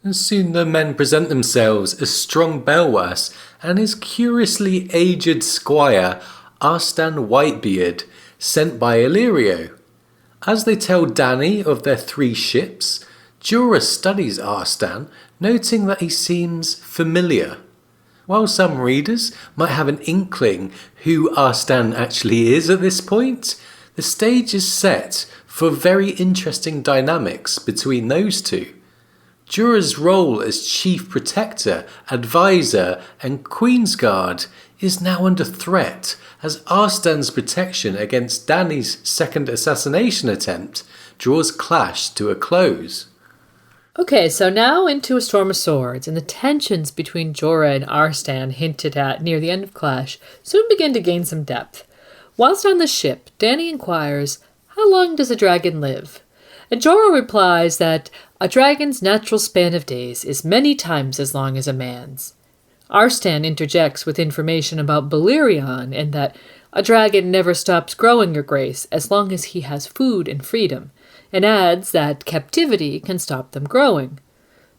C: And soon the men present themselves as strong Belwas and his curiously aged squire, Arstan Whitebeard, sent by Illyrio. As they tell Dany of their 3 ships, Jorah studies Arstan, noting that he seems familiar. While some readers might have an inkling who Arstan actually is at this point, the stage is set for very interesting dynamics between those two. Jorah's role as chief protector, advisor, and Queensguard is now under threat as Arstan's protection against Dany's second assassination attempt draws clash to a close.
A: Okay, so now into A Storm of Swords, and the tensions between Jorah and Arstan hinted at near the end of Clash soon begin to gain some depth. Whilst on the ship, Dany inquires, "How long does a dragon live?" And Jorah replies that a dragon's natural span of days is many times as long as a man's. Arstan interjects with information about Balerion and that a dragon never stops growing, Your Grace, as long as he has food and freedom, and adds that captivity can stop them growing.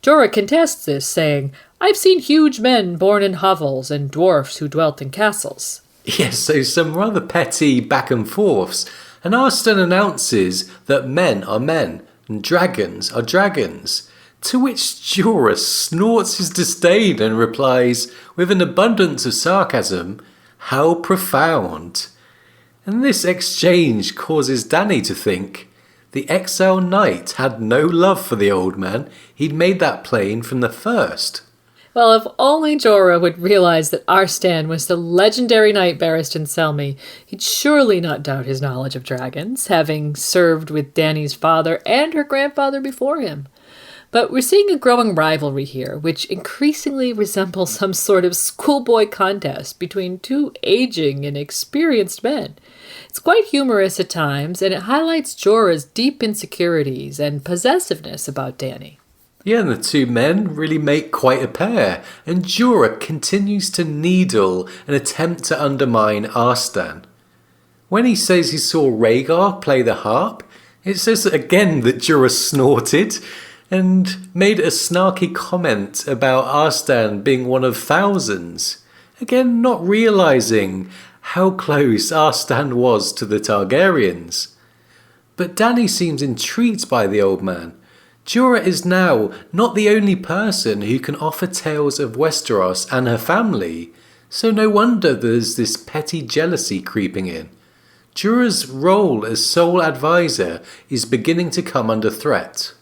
A: Jorah contests this, saying, "I've seen huge men born in hovels and dwarfs who dwelt in castles."
C: Yes, so some rather petty back and forths, and Arstan announces that men are men and dragons are dragons, to which Jorah snorts his disdain and replies, with an abundance of sarcasm, "How profound." And this exchange causes Dany to think, the Exile Knight had no love for the old man. He'd made that plain from the first.
A: Well, if only Jorah would realize that Arstan was the legendary knight Barristan Selmy, he'd surely not doubt his knowledge of dragons, having served with Dany's father and her grandfather before him. But we're seeing a growing rivalry here, which increasingly resembles some sort of schoolboy contest between two aging and experienced men. It's quite humorous at times, and it highlights Jorah's deep insecurities and possessiveness about Dany.
C: Yeah, and the two men really make quite a pair, and Jorah continues to needle and attempt to undermine Arstan. When he says he saw Rhaegar play the harp, it says again that Jorah snorted and made a snarky comment about Arstan being one of thousands, again not realising how close Arstan was to the Targaryens. But Dany seems intrigued by the old man. Jorah is now not the only person who can offer tales of Westeros and her family, so no wonder there's this petty jealousy creeping in. Jorah's role as sole advisor is beginning to come under threat.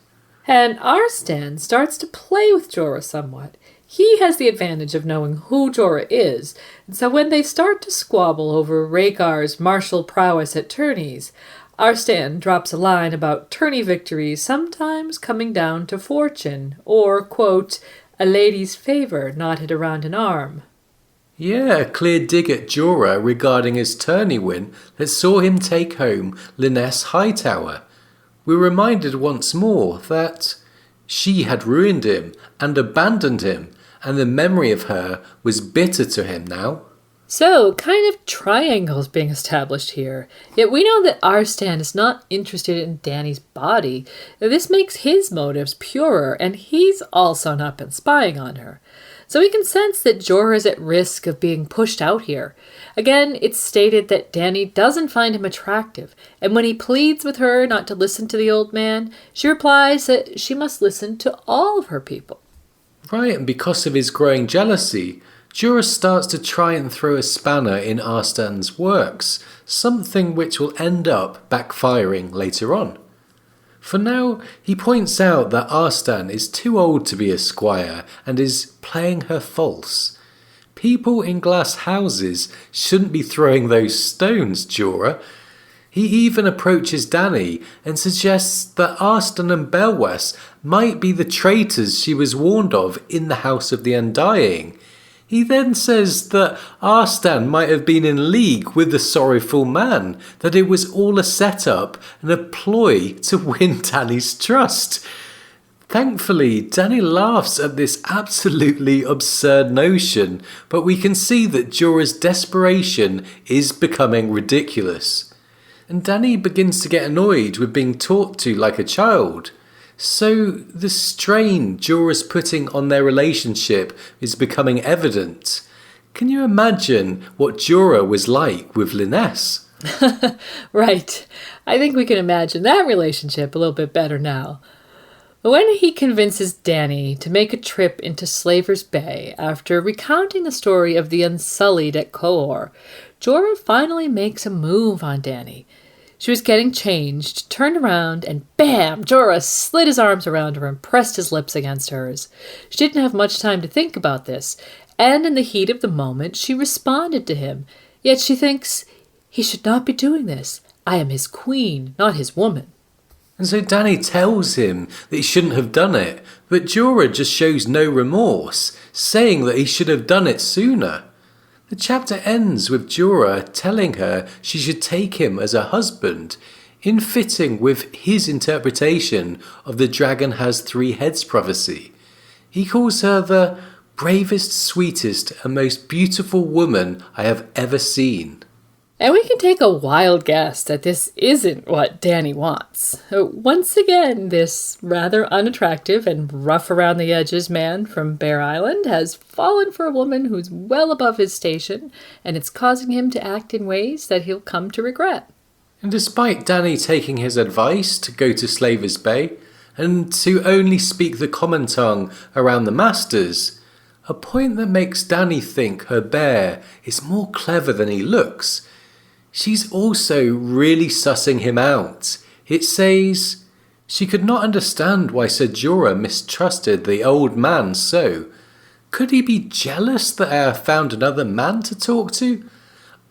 A: And Arstan starts to play with Jorah somewhat. He has the advantage of knowing who Jorah is, and so when they start to squabble over Rhaegar's martial prowess at tourneys, Arstan drops a line about tourney victories sometimes coming down to fortune, or, quote, a lady's favour knotted around an arm.
C: Yeah, a clear dig at Jorah regarding his tourney win that saw him take home Lyness Hightower. We're reminded once more that she had ruined him and abandoned him, and the memory of her was bitter to him now.
A: So, kind of triangles being established here. Yet we know that Arstan is not interested in Dany's body. This makes his motives purer, and he's also not been spying on her. So we can sense that Jorah is at risk of being pushed out here. Again, it's stated that Dany doesn't find him attractive, and when he pleads with her not to listen to the old man, she replies that she must listen to all of her people.
C: Right, and because of his growing jealousy, Jorah starts to try and throw a spanner in Arstan's works, something which will end up backfiring later on. For now, he points out that Arstan is too old to be a squire and is playing her false. People in glass houses shouldn't be throwing those stones, Jorah. He even approaches Dany and suggests that Arstan and Belwes might be the traitors she was warned of in the House of the Undying. He then says that Arstan might have been in league with the sorrowful man, that it was all a setup and a ploy to win Dany's trust. Thankfully, Dany laughs at this absolutely absurd notion, but we can see that Jorah's desperation is becoming ridiculous. And Dany begins to get annoyed with being talked to like a child. So the strain Jorah's putting on their relationship is becoming evident. Can you imagine what Jorah was like with Lyness?
A: Right. I think we can imagine that relationship a little bit better now. But when he convinces Dany to make a trip into Slaver's Bay after recounting the story of the Unsullied at Qohor, Jorah finally makes a move on Dany. She was getting changed, turned around, and bam! Jorah slid his arms around her and pressed his lips against hers. She didn't have much time to think about this, and in the heat of the moment, she responded to him. Yet she thinks, he should not be doing this. I am his queen, not his woman.
C: And so Dany tells him that he shouldn't have done it, but Jorah just shows no remorse, saying that he should have done it sooner. The chapter ends with Jorah telling her she should take him as a husband, in fitting with his interpretation of the dragon has 3 heads prophecy. He calls her the bravest, sweetest, and most beautiful woman I have ever seen.
A: And we can take a wild guess that this isn't what Dany wants. Once again, this rather unattractive and rough around the edges man from Bear Island has fallen for a woman who's well above his station, and it's causing him to act in ways that he'll come to regret.
C: And despite Dany taking his advice to go to Slaver's Bay, and to only speak the common tongue around the masters, a point that makes Dany think her bear is more clever than he looks, she's also really sussing him out. It says, she could not understand why Sir Jorah mistrusted the old man so. Could he be jealous that I have found another man to talk to?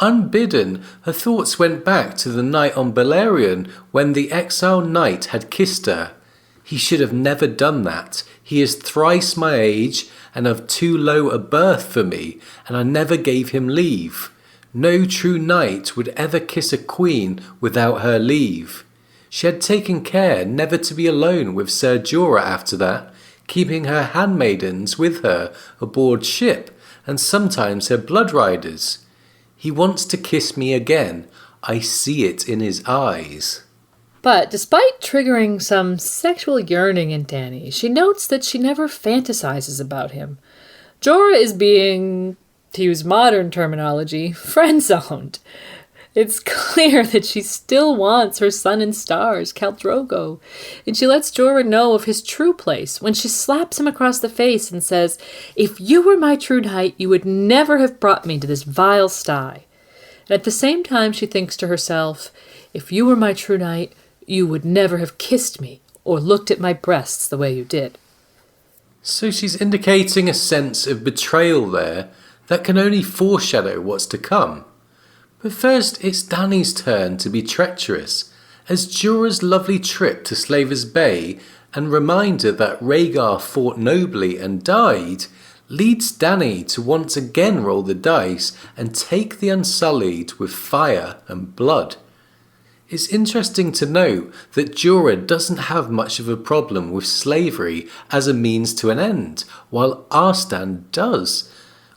C: Unbidden, her thoughts went back to the night on Balerion when the exile knight had kissed her. He should have never done that. He is thrice my age and of too low a birth for me, and I never gave him leave. No true knight would ever kiss a queen without her leave. She had taken care never to be alone with Sir Jorah after that, keeping her handmaidens with her aboard ship, and sometimes her blood riders. He wants to kiss me again. I see it in his eyes.
A: But despite triggering some sexual yearning in Dany, she notes that she never fantasizes about him. Jorah is being, to use modern terminology, friend-zoned. It's clear that she still wants her sun and stars, Khal Drogo, and she lets Jorah know of his true place when she slaps him across the face and says, "If you were my true knight, you would never have brought me to this vile sty." And at the same time she thinks to herself, "If you were my true knight, you would never have kissed me or looked at my breasts the way you did."
C: So she's indicating a sense of betrayal there that can only foreshadow what's to come. But first, it's Dany's turn to be treacherous, as Jorah's lovely trip to Slaver's Bay and reminder that Rhaegar fought nobly and died leads Dany to once again roll the dice and take the Unsullied with fire and blood. It's interesting to note that Jorah doesn't have much of a problem with slavery as a means to an end, while Arstan does,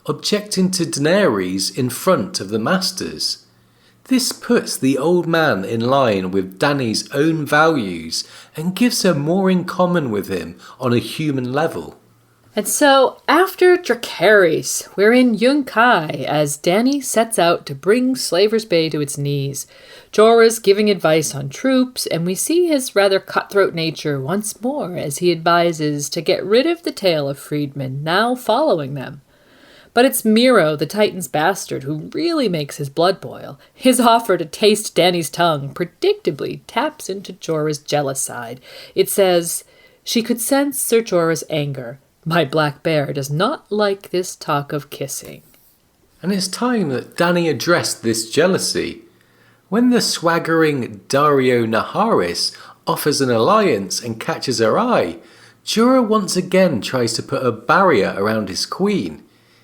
C: objecting to Daenerys in front of the masters. This puts the old man in line with Dany's own values and gives her more in common with him on a human level.
A: And so, after Dracarys, we're in Yunkai as Dany sets out to bring Slaver's Bay to its knees. Jorah's giving advice on troops, and we see his rather cutthroat nature once more as he advises to get rid of the tail of freedmen now following them. But it's Miro, the Titan's bastard, who really makes his blood boil. His offer to taste Dany's tongue predictably taps into Jorah's jealous side. It says, "She could sense Sir Jorah's anger. My black bear does not like this talk of kissing."
C: And it's time that Dany addressed this jealousy. When the swaggering Daario Naharis offers an alliance and catches her eye, Jorah once again tries to put a barrier around his queen.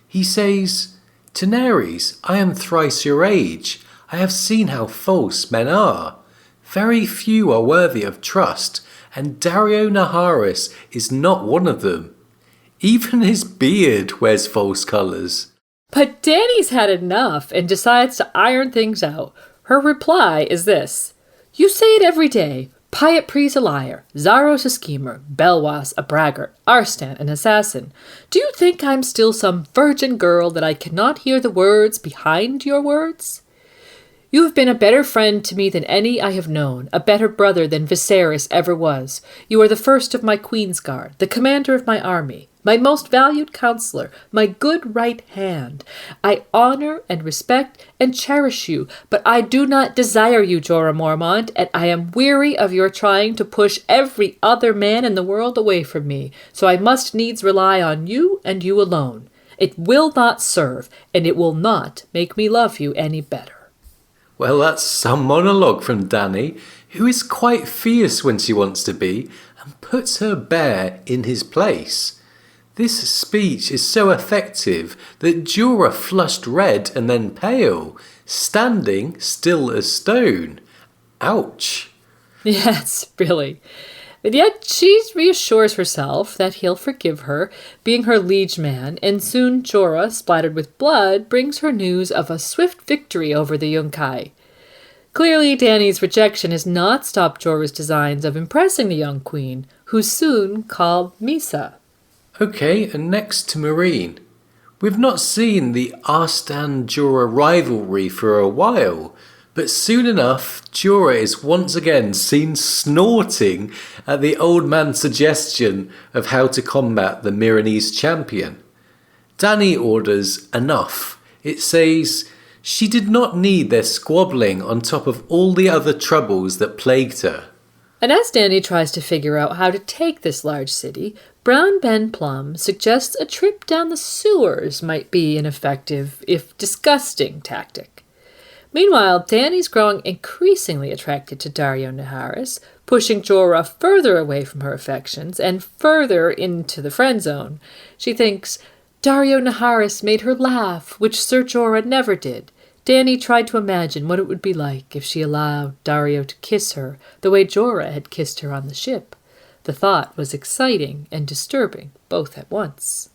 C: He says, "Daenerys, I am thrice your age. I have seen how false men are. Very few are worthy of trust, and Daario Naharis is not one of them. Even his beard wears false colours."
A: But Dany's had enough and decides to iron things out. Her reply is this: "You say it every day. Pyat a liar, Zaros a schemer, Belwas a braggart, Arstan an assassin. Do you think I'm still some virgin girl that I cannot hear the words behind your words? You have been a better friend to me than any I have known, a better brother than Viserys ever was. You are the first of my Queensguard, the commander of my army. my most valued counselor, my good right hand. I honor and respect and cherish you, but I do not desire you, Jorah Mormont, and I am weary of your trying to push every other man in the world away from me, so I must needs rely on you and you alone. It will not serve, and it will not make me love you any better.
C: Well, that's some monologue from Dany, who is quite fierce when she wants to be, and puts her bear in his place. This speech is so effective that Jorah flushed red and then pale, standing still as stone. Ouch.
A: Yes, really. But yet she reassures herself that he'll forgive her, being her liege man, and soon Jorah, splattered with blood, brings her news of a swift victory over the Yunkai. Clearly, Dany's rejection has not stopped Jorah's designs of impressing the young queen, who's soon called Misa.
C: Okay, and next to Meereen. We've not seen the Arstan-Jorah rivalry for a while, but soon enough, Jorah is once again seen snorting at the old man's suggestion of how to combat the Meereenese champion. Dany orders enough. It says she did not need their squabbling on top of all the other troubles that plagued her.
A: And as Dany tries to figure out how to take this large city, Brown Ben Plum suggests a trip down the sewers might be an effective, if disgusting, tactic. Meanwhile, Dany's growing increasingly attracted to Daario Naharis, pushing Jorah further away from her affections and further into the friend zone. She thinks, Daario Naharis made her laugh, which Ser Jorah never did. Dany tried to imagine what it would be like if she allowed Daario to kiss her the way Jorah had kissed her on the ship. The thought was exciting and disturbing, both at once.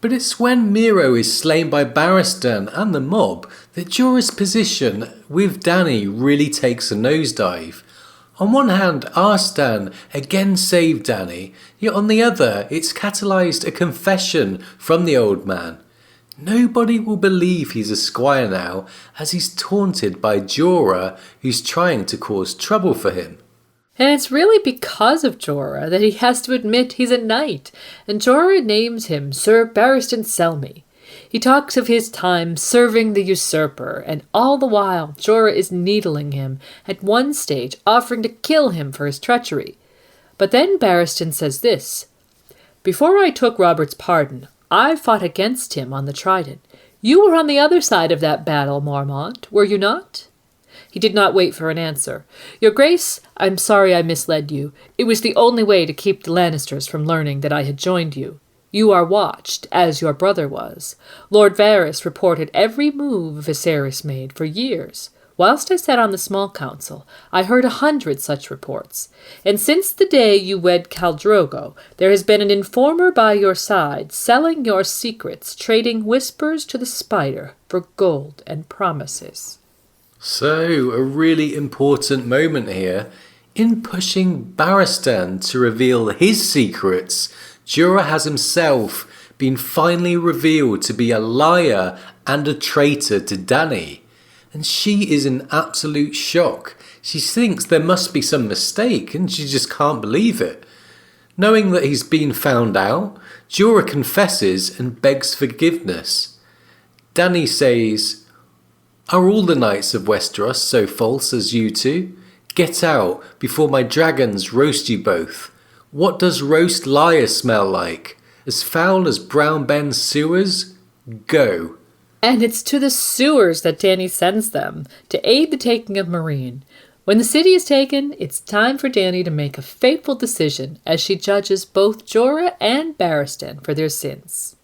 C: But it's when Meero is slain by Barristan and the mob that Joris' position with Dany really takes a nosedive. On one hand, Arstan again saved Dany, yet on the other, it's catalysed a confession from the old man. Nobody will believe he's a squire now, as he's taunted by Jorah, who's trying to cause trouble for him.
A: And it's really because of Jorah that he has to admit he's a knight, and Jorah names him Sir Barristan Selmy. He talks of his time serving the usurper, and all the while Jorah is needling him, at one stage offering to kill him for his treachery. But then Barristan says this, Before I took Robert's pardon, I fought against him on the Trident. You were on the other side of that battle, Mormont, were you not? He did not wait for an answer. Your Grace, I'm sorry I misled you. It was the only way to keep the Lannisters from learning that I had joined you. You are watched, as your brother was. Lord Varys reported every move Viserys made for years. Whilst I sat on the small council, I heard 100 such reports. And since the day you wed Khal Drogo, there has been an informer by your side, selling your secrets, trading whispers to the spider for gold and promises.
C: So, a really important moment here. In pushing Barristan to reveal his secrets, Jorah has himself been finally revealed to be a liar and a traitor to Dany. And she is in absolute shock. She thinks there must be some mistake and she just can't believe it. Knowing that he's been found out, Jorah confesses and begs forgiveness. Dany says, Are all the knights of Westeros so false as you two? Get out before my dragons roast you both. What does roast liar smell like? As foul as Brown Ben's sewers? Go.
A: And it's to the sewers that Dany sends them, to aid the taking of Meereen. When the city is taken, it's time for Dany to make a fateful decision as she judges both Jorah and Barristan for their sins.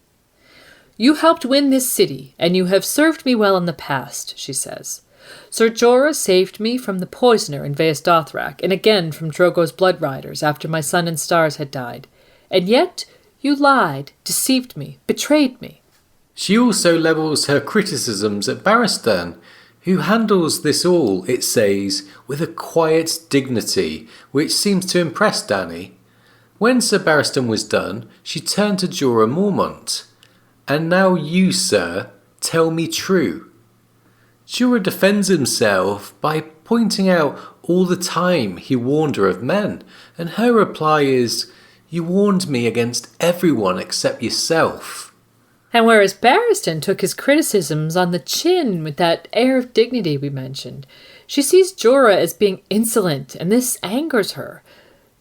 A: You helped win this city, and you have served me well in the past, she says. Ser Jorah saved me from the poisoner in Vaes Dothrak, and again from Drogo's blood riders after my son and stars had died. And yet you lied, deceived me, betrayed me.
C: She also levels her criticisms at Barristan, who handles this all, it says, with a quiet dignity, which seems to impress Dany. When Sir Barristan was done, she turned to Jorah Mormont. And now you, sir, tell me true. Jorah defends himself by pointing out all the time he warned her of men, and her reply is, You warned me against everyone except yourself."
A: And whereas Barristan took his criticisms on the chin with that air of dignity we mentioned, she sees Jorah as being insolent, and this angers her.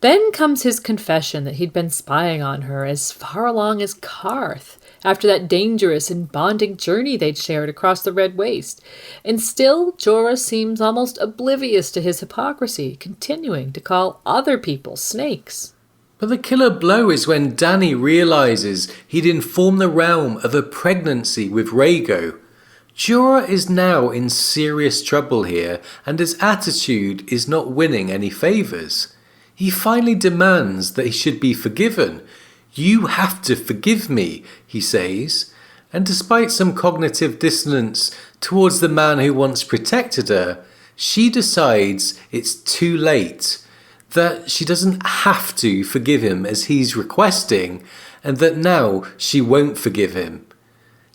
A: Then comes his confession that he'd been spying on her as far along as Karth, after that dangerous and bonding journey they'd shared across the Red Waste. And still, Jorah seems almost oblivious to his hypocrisy, continuing to call other people snakes.
C: But the killer blow is when Dany realises he'd informed the realm of a pregnancy with Rhaego. Jorah is now in serious trouble here, and his attitude is not winning any favours. He finally demands that he should be forgiven. "You have to forgive me," he says, and despite some cognitive dissonance towards the man who once protected her, she decides it's too late, that she doesn't have to forgive him as he's requesting, and that now she won't forgive him.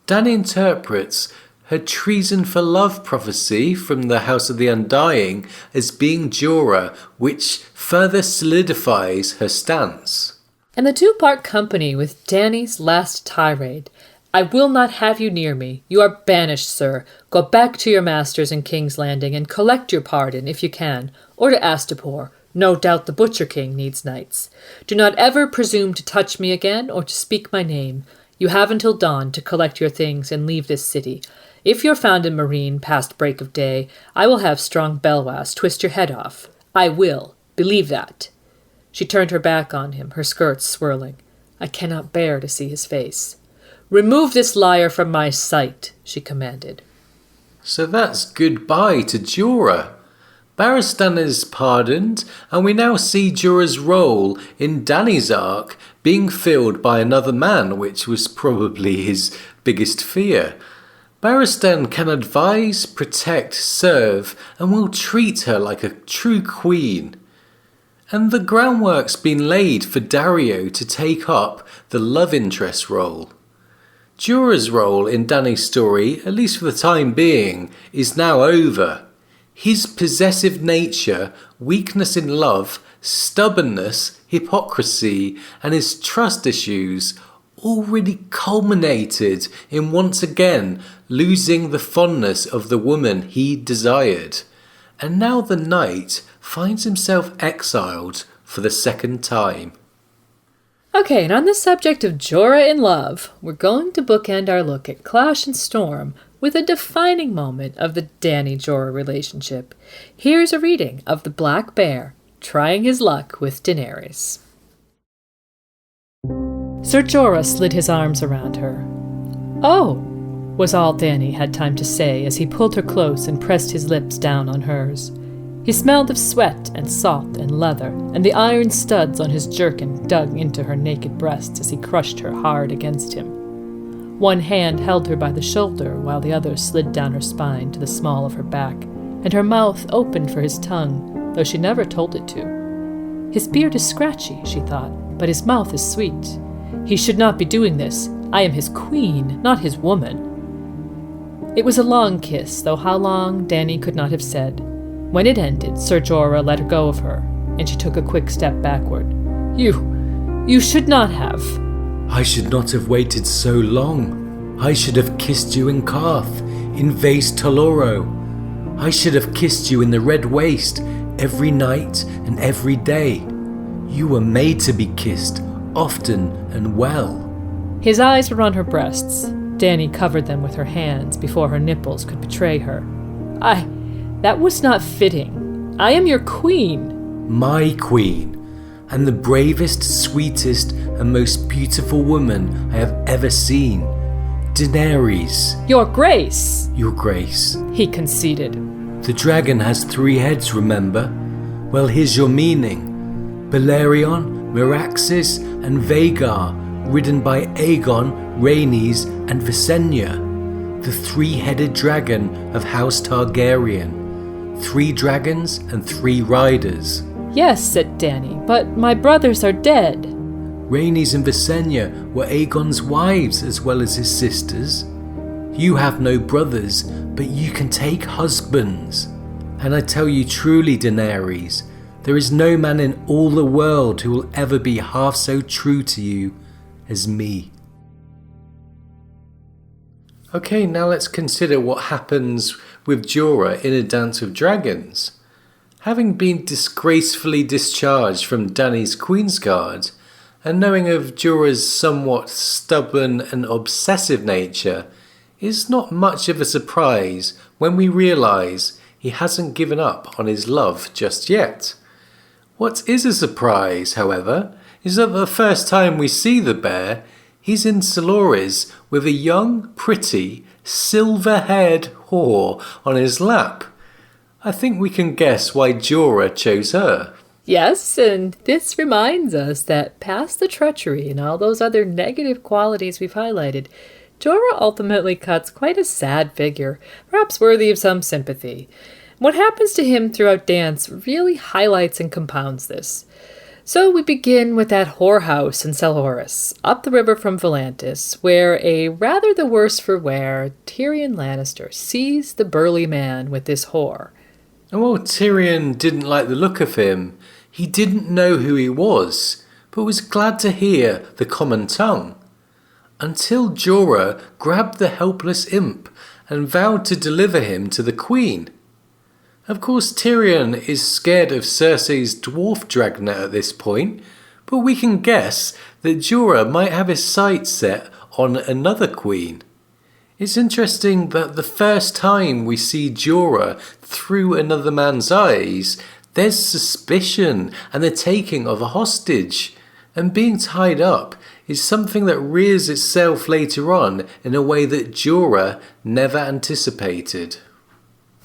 C: Dany interprets her treason for love prophecy from the House of the Undying as being Jorah, which further solidifies her stance.
A: And the two part company with Dany's last tirade. "I will not have you near me. You are banished, sir. Go back to your masters in King's Landing and collect your pardon, if you can, or to Astapor. No doubt the Butcher King needs knights. Do not ever presume to touch me again or to speak my name. You have until dawn to collect your things and leave this city. If you're found in Meereen past break of day, I will have strong Belwas twist your head off. I will. Believe that." She turned her back on him, her skirts swirling. "I cannot bear to see his face." "Remove this liar from my sight," she commanded.
C: So that's goodbye to Jorah. Barristan is pardoned, and we now see Jorah's role in Dany's arc being filled by another man, which was probably his biggest fear. Barristan can advise, protect, serve, and will treat her like a true queen. And the groundwork's been laid for Daario to take up the love interest role. Jorah's role in Dany's story, at least for the time being, is now over. His possessive nature, weakness in love, stubbornness, hypocrisy, and his trust issues already culminated in once again losing the fondness of the woman he desired. And now the knight finds himself exiled for the second time.
A: Okay, and on the subject of Jorah in love, we're going to bookend our look at Clash and Storm with a defining moment of the Dany-Jorah relationship. Here's a reading of the Black Bear trying his luck with Daenerys. Sir Jorah slid his arms around her. "Oh," was all Dany had time to say as he pulled her close and pressed his lips down on hers. He smelled of sweat and salt and leather, and the iron studs on his jerkin dug into her naked breasts as he crushed her hard against him. One hand held her by the shoulder, while the other slid down her spine to the small of her back, and her mouth opened for his tongue, though she never told it to. His beard is scratchy, she thought, but his mouth is sweet. He should not be doing this. I am his queen, not his woman. It was a long kiss, though how long Dany could not have said. When it ended, Sir Jorah let her go of her, and she took a quick step backward. You should not have."
D: I should not have waited so long. I should have kissed you in Karth, in Vaes Toloro. I should have kissed you in the Red Waste, every night and every day. You were made to be kissed, often and well.
A: His eyes were on her breasts. Dany covered them with her hands before her nipples could betray her. That was not fitting. I am your queen."
D: My queen, and the bravest, sweetest, and most beautiful woman I have ever seen. Daenerys.
A: "Your Grace,"
D: Your Grace.
A: he conceded.
D: The dragon has 3 heads, remember? Well, here's your meaning. Balerion, Meraxes, and Vhagar, ridden by Aegon, Rhaenys, and Visenya. The 3-headed dragon of House Targaryen. 3 dragons and 3 riders.
A: "Yes," said Dany, "but my brothers are dead."
D: Rhaenys and Visenya were Aegon's wives as well as his sisters. You have no brothers, but you can take husbands. And I tell you truly, Daenerys, There is no man in all the world who will ever be half so true to you as me.
C: Okay, now let's consider what happens with Jorah in A Dance with Dragons. Having been disgracefully discharged from Dany's Queensguard, and knowing of Jorah's somewhat stubborn and obsessive nature, it's not much of a surprise when we realise he hasn't given up on his love just yet. What is a surprise, however, is that the first time we see the bear, he's in Soloris with a young, pretty, silver-haired whore on his lap. I think we can guess why Jorah chose her.
A: Yes, and this reminds us that past the treachery and all those other negative qualities we've highlighted, Jorah ultimately cuts quite a sad figure, perhaps worthy of some sympathy. What happens to him throughout Dance really highlights and compounds this. So we begin with that whorehouse in Soloris, up the river from Volantis, where a rather the worse for wear Tyrion Lannister sees the burly man with this whore.
C: And while Tyrion didn't like the look of him, he didn't know who he was, but was glad to hear the common tongue. Until Jorah grabbed the helpless imp and vowed to deliver him to the queen. Of course, Tyrion is scared of Cersei's dwarf dragnet at this point, but we can guess that Jorah might have his sights set on another queen. It's interesting that the first time we see Jorah through another man's eyes, there's suspicion and the taking of a hostage, and being tied up is something that rears itself later on in a way that Jorah never anticipated.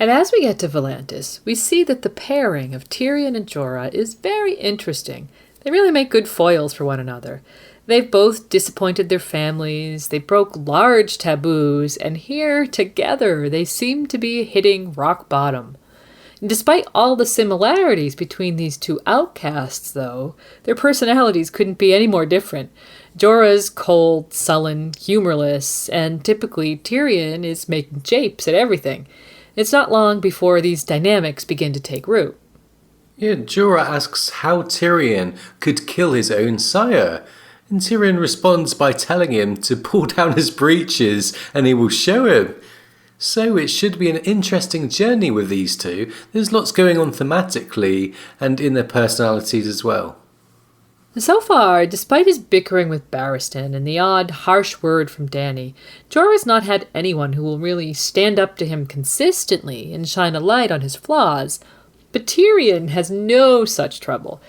A: And as we get to Volantis, we see that the pairing of Tyrion and Jorah is very interesting. They really make good foils for one another. They've both disappointed their families, they broke large taboos, and here, together, they seem to be hitting rock bottom. And despite all the similarities between these two outcasts, though, their personalities couldn't be any more different. Jorah's cold, sullen, humorless, and typically Tyrion is making japes at everything. It's not long before these dynamics begin to take root.
C: Yeah, Jorah asks how Tyrion could kill his own sire, and Tyrion responds by telling him to pull down his breeches and he will show him. So it should be an interesting journey with these two. There's lots going on thematically and in their personalities as well.
A: So far, despite his bickering with Barristan and the odd harsh word from Dany, Jorah's not had anyone who will really stand up to him consistently and shine a light on his flaws. But Tyrion has no such trouble.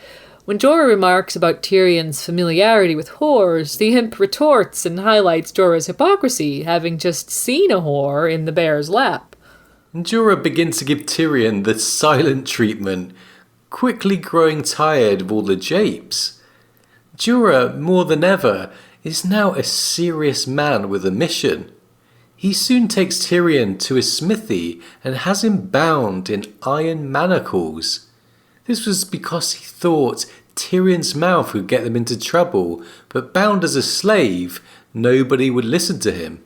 A: When Jorah remarks about Tyrion's familiarity with whores, the imp retorts and highlights Jorah's hypocrisy, having just seen a whore in the bear's lap.
C: And Jorah begins to give Tyrion the silent treatment, quickly growing tired of all the japes. Jorah, more than ever, is now a serious man with a mission. He soon takes Tyrion to his smithy and has him bound in iron manacles. This was because he thought Tyrion's mouth would get them into trouble, but bound as a slave, nobody would listen to him.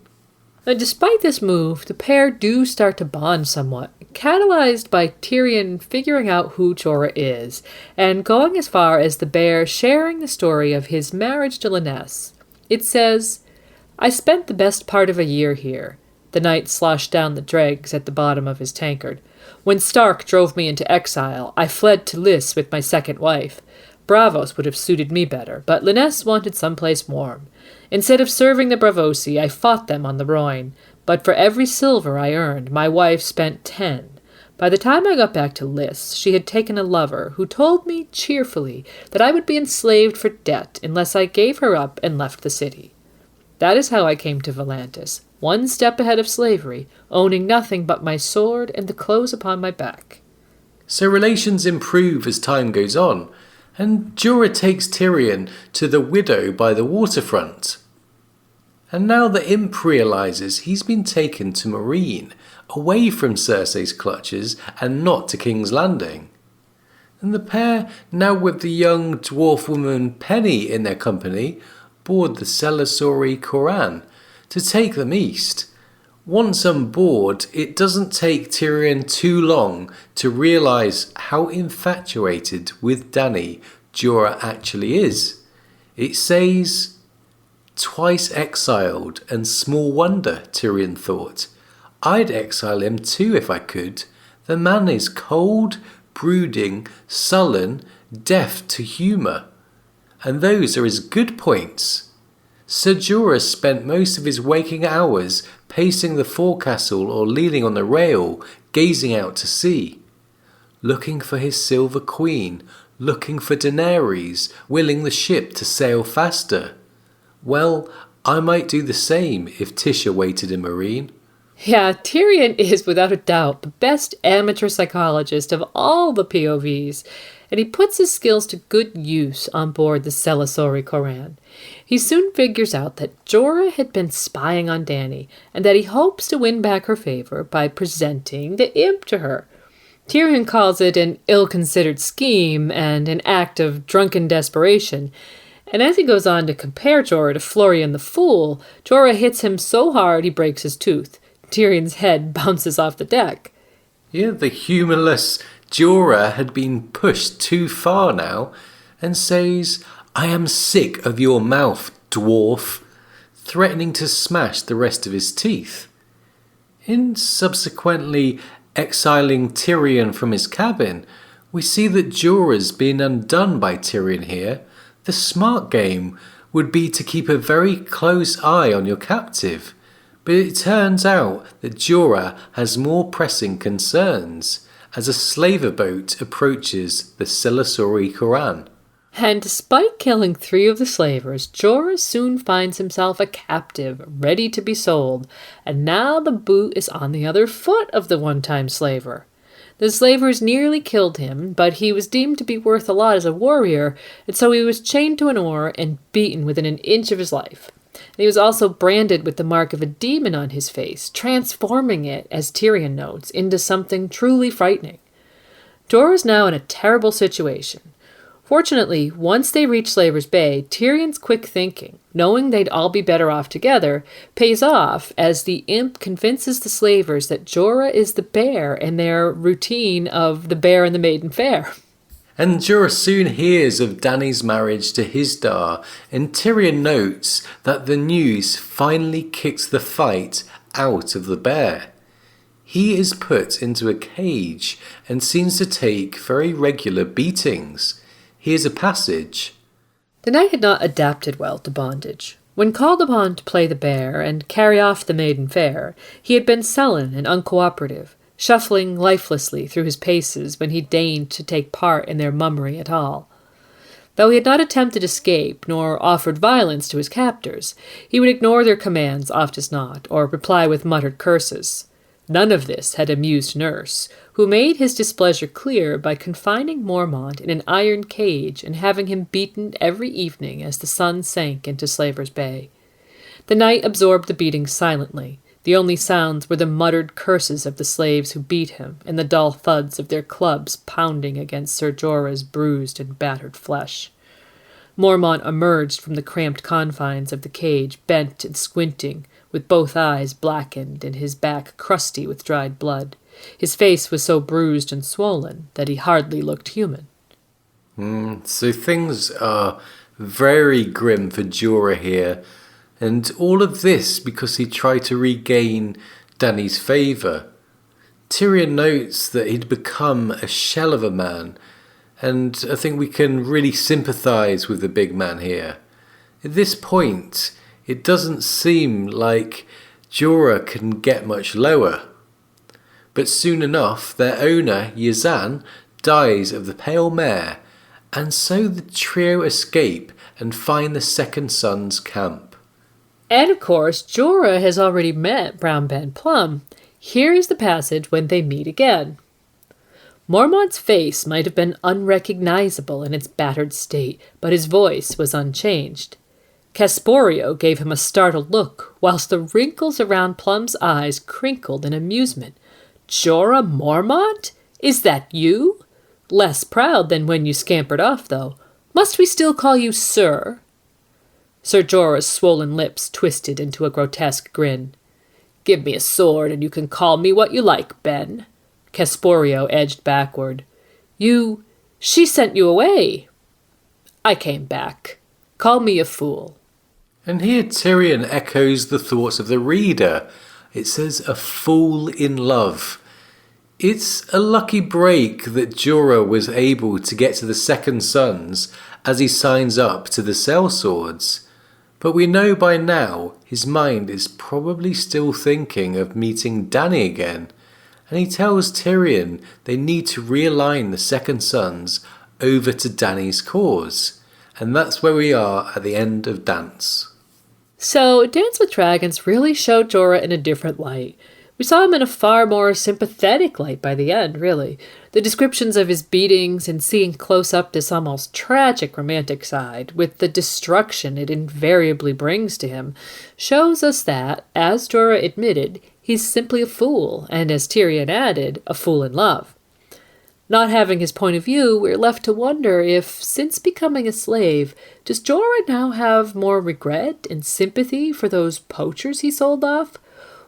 A: Now, despite this move, the pair do start to bond somewhat, catalyzed by Tyrion figuring out who Jorah is, and going as far as the bear sharing the story of his marriage to Lynesse. It says, "I spent the best part of a year here." The knight sloshed down the dregs at the bottom of his tankard. "When Stark drove me into exile, I fled to Lys with my second wife. Braavos would have suited me better, but Lynesse wanted someplace warm. Instead of serving the Braavosi, I fought them on the Rhoyne. But for every silver I earned, my wife spent 10. By the time I got back to Lys, she had taken a lover who told me cheerfully that I would be enslaved for debt unless I gave her up and left the city. That is how I came to Volantis, one step ahead of slavery, owning nothing but my sword and the clothes upon my back."
C: So relations improve as time goes on, and Jorah takes Tyrion to the widow by the waterfront. And now the imp realises he's been taken to Meereen, away from Cersei's clutches and not to King's Landing. And the pair, now with the young dwarf woman Penny in their company, board the Selasori Koran to take them east, Once on board, it doesn't take Tyrion too long to realise how infatuated with Dany Jorah actually is. It says, "Twice exiled, and small wonder," Tyrion thought. "I'd exile him too if I could. The man is cold, brooding, sullen, deaf to humour. And those are his good points." Sir Jorah spent most of his waking hours pacing the forecastle or leaning on the rail, gazing out to sea, looking for his silver queen, looking for Daenerys, willing the ship to sail faster. Well, I might do the same if Tisha waited in Marine.
A: Yeah, Tyrion is without a doubt the best amateur psychologist of all the POVs, and he puts his skills to good use on board the Selasori Koran. He soon figures out that Jorah had been spying on Dany, and that he hopes to win back her favor by presenting the imp to her. Tyrion calls it an ill-considered scheme and an act of drunken desperation, and as he goes on to compare Jorah to Florian the Fool, Jorah hits him so hard he breaks his tooth. Tyrion's head bounces off the deck.
C: Yeah, the humourless Jorah had been pushed too far now, and says, "I am sick of your mouth, dwarf," threatening to smash the rest of his teeth. In subsequently exiling Tyrion from his cabin, we see that Jorah's been undone by Tyrion here. The smart game would be to keep a very close eye on your captive, but it turns out that Jorah has more pressing concerns as a slaver boat approaches the Selasori Koran.
A: And despite killing 3 of the slavers, Jorah soon finds himself a captive, ready to be sold, and now the boot is on the other foot of the one-time slaver. The slavers nearly killed him, but he was deemed to be worth a lot as a warrior, and so he was chained to an oar and beaten within an inch of his life. And he was also branded with the mark of a demon on his face, transforming it, as Tyrion notes, into something truly frightening. Jorah is now in a terrible situation. Fortunately, once they reach Slaver's Bay, Tyrion's quick thinking, knowing they'd all be better off together, pays off as the imp convinces the slavers that Jorah is the bear in their routine of the Bear and the Maiden Fair.
C: And Jorah soon hears of Dany's marriage to Hisdar, and Tyrion notes that the news finally kicks the fight out of the bear. He is put into a cage and seems to take very regular beatings. Here's a passage.
A: The knight had not adapted well to bondage. When called upon to play the bear and carry off the maiden fair, he had been sullen and uncooperative, shuffling lifelessly through his paces when he deigned to take part in their mummery at all. Though he had not attempted escape, nor offered violence to his captors, he would ignore their commands oft as not, or reply with muttered curses. None of this had amused Nurse, who made his displeasure clear by confining Mormont in an iron cage and having him beaten every evening as the sun sank into Slaver's Bay. The knight absorbed the beating silently. The only sounds were the muttered curses of the slaves who beat him, and the dull thuds of their clubs pounding against Sir Jorah's bruised and battered flesh. Mormont emerged from the cramped confines of the cage, bent and squinting, with both eyes blackened and his back crusty with dried blood. His face was so bruised and swollen that he hardly looked human.
C: So things are very grim for Jorah here, and all of this because he tried to regain Dany's favour. Tyrion notes that he'd become a shell of a man, and I think we can really sympathise with the big man here. At this point, it doesn't seem like Jorah can get much lower. But soon enough, their owner, Yazan, dies of the pale mare, and so the trio escape and find the second son's camp.
A: And of course, Jorah has already met Brown Ben Plum. Here is the passage when they meet again. Mormont's face might have been unrecognizable in its battered state, but his voice was unchanged. Casporio gave him a startled look, whilst the wrinkles around Plum's eyes crinkled in amusement. Jorah Mormont? Is that you? Less proud than when you scampered off, though. Must we still call you Sir? Sir Jorah's swollen lips twisted into a grotesque grin. Give me a sword and you can call me what you like, Ben. Casporio edged backward. She sent you away. I came back. Call me a fool.
C: And here Tyrion echoes the thoughts of the reader. It says a fool in love. It's a lucky break that Jorah was able to get to the Second Sons as he signs up to the sellswords. But we know by now his mind is probably still thinking of meeting Dany again. And he tells Tyrion they need to realign the Second Sons over to Dany's cause. And that's where we are at the end of Dance.
A: So, Dance with Dragons really showed Jorah in a different light. We saw him in a far more sympathetic light by the end, really. The descriptions of his beatings and seeing close up this almost tragic romantic side, with the destruction it invariably brings to him, shows us that, as Jorah admitted, he's simply a fool, and as Tyrion added, a fool in love. Not having his point of view, we're left to wonder if, since becoming a slave, does Jorah now have more regret and sympathy for those poachers he sold off?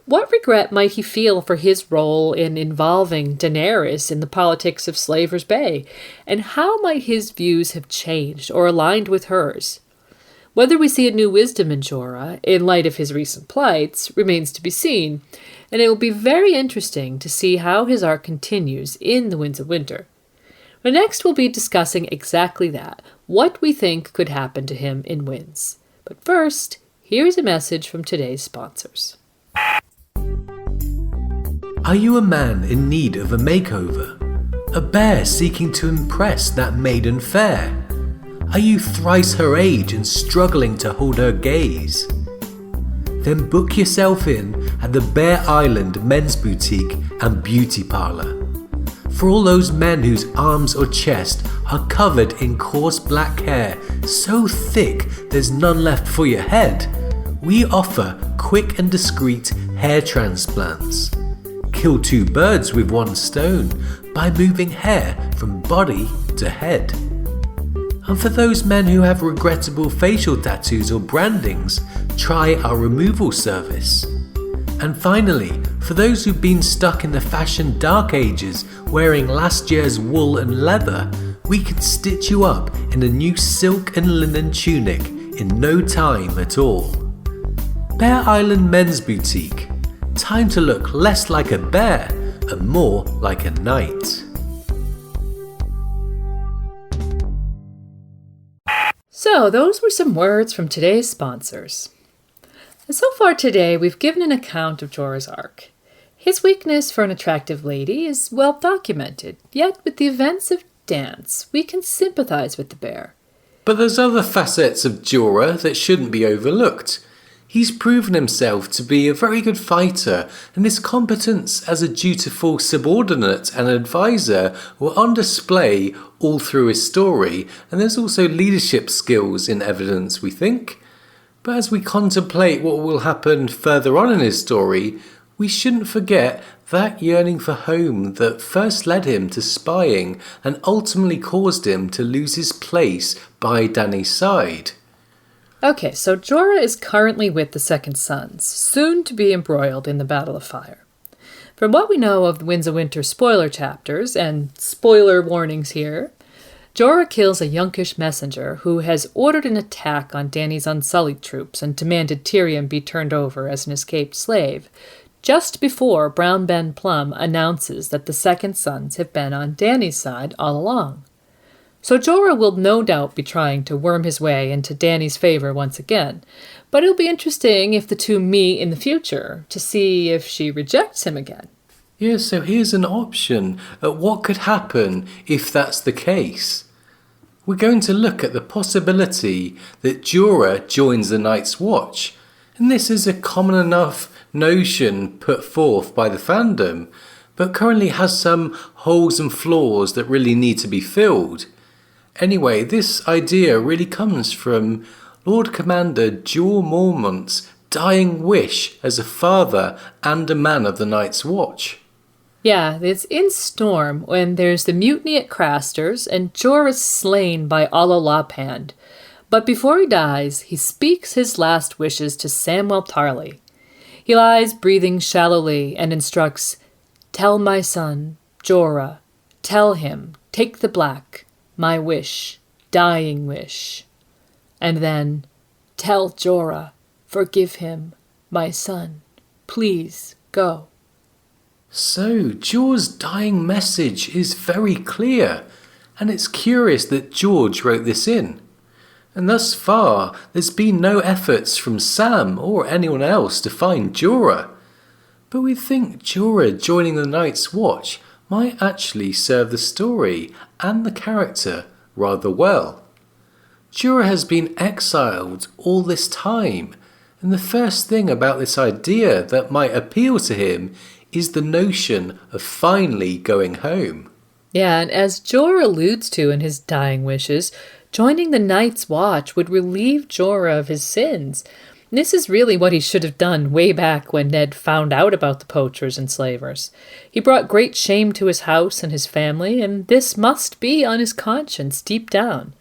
A: What regret might he feel for his role in involving Daenerys in the politics of Slaver's Bay? And how might his views have changed or aligned with hers? Whether we see a new wisdom in Jorah, in light of his recent plights, remains to be seen, and it will be very interesting to see how his arc continues in The Winds of Winter. But next we'll be discussing exactly that, what we think could happen to him in Winds. But first, here's a message from today's sponsors.
D: Are you a man in need of a makeover? A bear seeking to impress that maiden fair? Are you thrice her age and struggling to hold her gaze? Then book yourself in at the Bear Island Men's Boutique and Beauty Parlour. For all those men whose arms or chest are covered in coarse black hair so thick there's none left for your head, we offer quick and discreet hair transplants. Kill two birds with one stone by moving hair from body to head. And for those men who have regrettable facial tattoos or brandings, try our removal service. And finally, for those who've been stuck in the fashion dark ages wearing last year's wool and leather, we can stitch you up in a new silk and linen tunic in no time at all. Bear Island Men's Boutique. Time to look less like a bear and more like a knight.
A: So, those were some words from today's sponsors. And so far today, we've given an account of Jorah's arc. His weakness for an attractive lady is well documented, yet with the events of Dance, we can sympathize with the bear.
C: But there's other facets of Jorah that shouldn't be overlooked. He's proven himself to be a very good fighter, and his competence as a dutiful subordinate and advisor were on display all through his story, and there's also leadership skills in evidence, we think. But as we contemplate what will happen further on in his story, we shouldn't forget that yearning for home that first led him to spying and ultimately caused him to lose his place by Dany's side.
A: Okay, so Jorah is currently with the Second Sons, soon to be embroiled in the Battle of Fire. From what we know of the Winds of Winter spoiler chapters, and spoiler warnings here, Jorah kills a Yunkish messenger who has ordered an attack on Dany's Unsullied troops and demanded Tyrion be turned over as an escaped slave, just before Brown Ben Plum announces that the Second Sons have been on Dany's side all along. So Jorah will no doubt be trying to worm his way into Dany's favor once again, but it'll be interesting if the two meet in the future to see if she rejects him again.
C: Yeah, so here's an option at what could happen if that's the case. We're going to look at the possibility that Jorah joins the Night's Watch, and this is a common enough notion put forth by the fandom, but currently has some holes and flaws that really need to be filled. Anyway, this idea really comes from Lord Commander Jorah Mormont's dying wish as a father and a man of the Night's Watch.
A: Yeah, it's in Storm when there's the mutiny at Craster's and Jorah is slain by Ololap. But before he dies, he speaks his last wishes to Samwell Tarly. He lies breathing shallowly and instructs, "Tell my son, Jorah, tell him, take the black, my wish, dying wish." And then, "Tell Jorah, forgive him, my son, please go."
C: So, Jorah's dying message is very clear, and it's curious that George wrote this in. And thus far, there's been no efforts from Sam or anyone else to find Jorah. But we think Jorah joining the Night's Watch might actually serve the story and the character rather well. Jorah has been exiled all this time, and the first thing about this idea that might appeal to him is the notion of finally going home.
A: Yeah, and as Jorah alludes to in his dying wishes, joining the Night's Watch would relieve Jorah of his sins. This is really what he should have done way back when Ned found out about the poachers and slavers. He brought great shame to his house and his family, and this must be on his conscience deep down.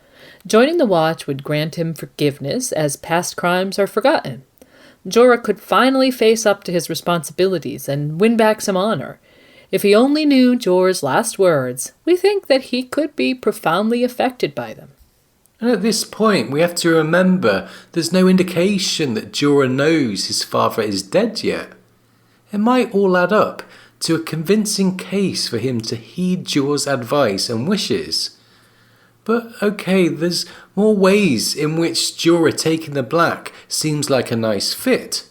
A: Joining the Watch would grant him forgiveness, as past crimes are forgotten. Jorah could finally face up to his responsibilities and win back some honor. If he only knew Jorah's last words, we think that he could be profoundly affected by them.
C: And at this point, we have to remember there's no indication that Jorah knows his father is dead yet. It might all add up to a convincing case for him to heed Jorah's advice and wishes. But okay, there's more ways in which Jorah taking the black seems like a nice fit.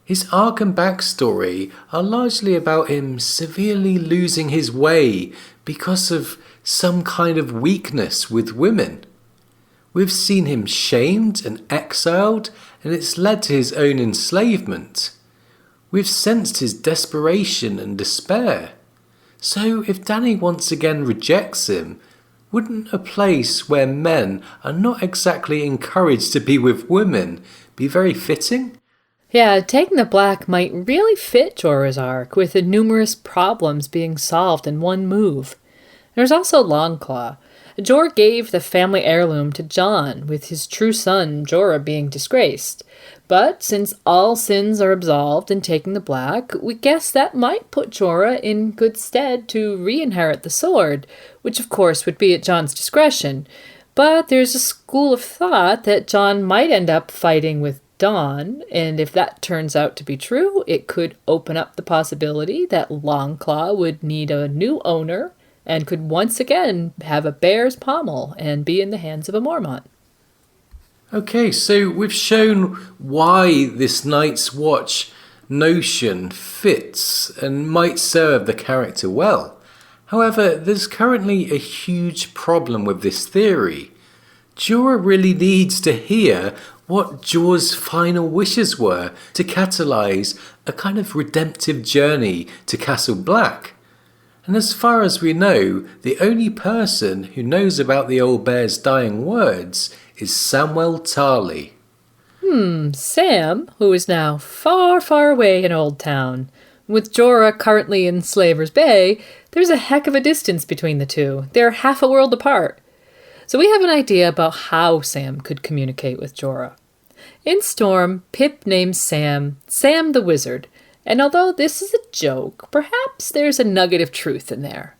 C: His arc and backstory are largely about him severely losing his way because of some kind of weakness with women. We've seen him shamed and exiled, and it's led to his own enslavement. We've sensed his desperation and despair. So if Dany once again rejects him, wouldn't a place where men are not exactly encouraged to be with women be very fitting?
A: Yeah, taking the black might really fit Jorah's arc, with the numerous problems being solved in one move. There's also Longclaw. Jorah gave the family heirloom to Jon, with his true son Jorah being disgraced. But since all sins are absolved in taking the black, we guess that might put Jorah in good stead to re-inherit the sword, which of course would be at Jon's discretion. But there's a school of thought that Jon might end up fighting with Dawn, and if that turns out to be true, it could open up the possibility that Longclaw would need a new owner and could once again have a bear's pommel and be in the hands of a Mormont.
C: Okay, so we've shown why this Night's Watch notion fits and might serve the character well. However, there's currently a huge problem with this theory. Jorah really needs to hear what Jorah's final wishes were to catalyse a kind of redemptive journey to Castle Black. And as far as we know, the only person who knows about the old bear's dying words is Samwell Tarly.
A: Sam, who is now far, far away in Old Town. With Jorah currently in Slaver's Bay, there's a heck of a distance between the two. They're half a world apart. So we have an idea about how Sam could communicate with Jorah. In Storm, Pip names Sam the Wizard, and although this is a joke, perhaps there's a nugget of truth in there.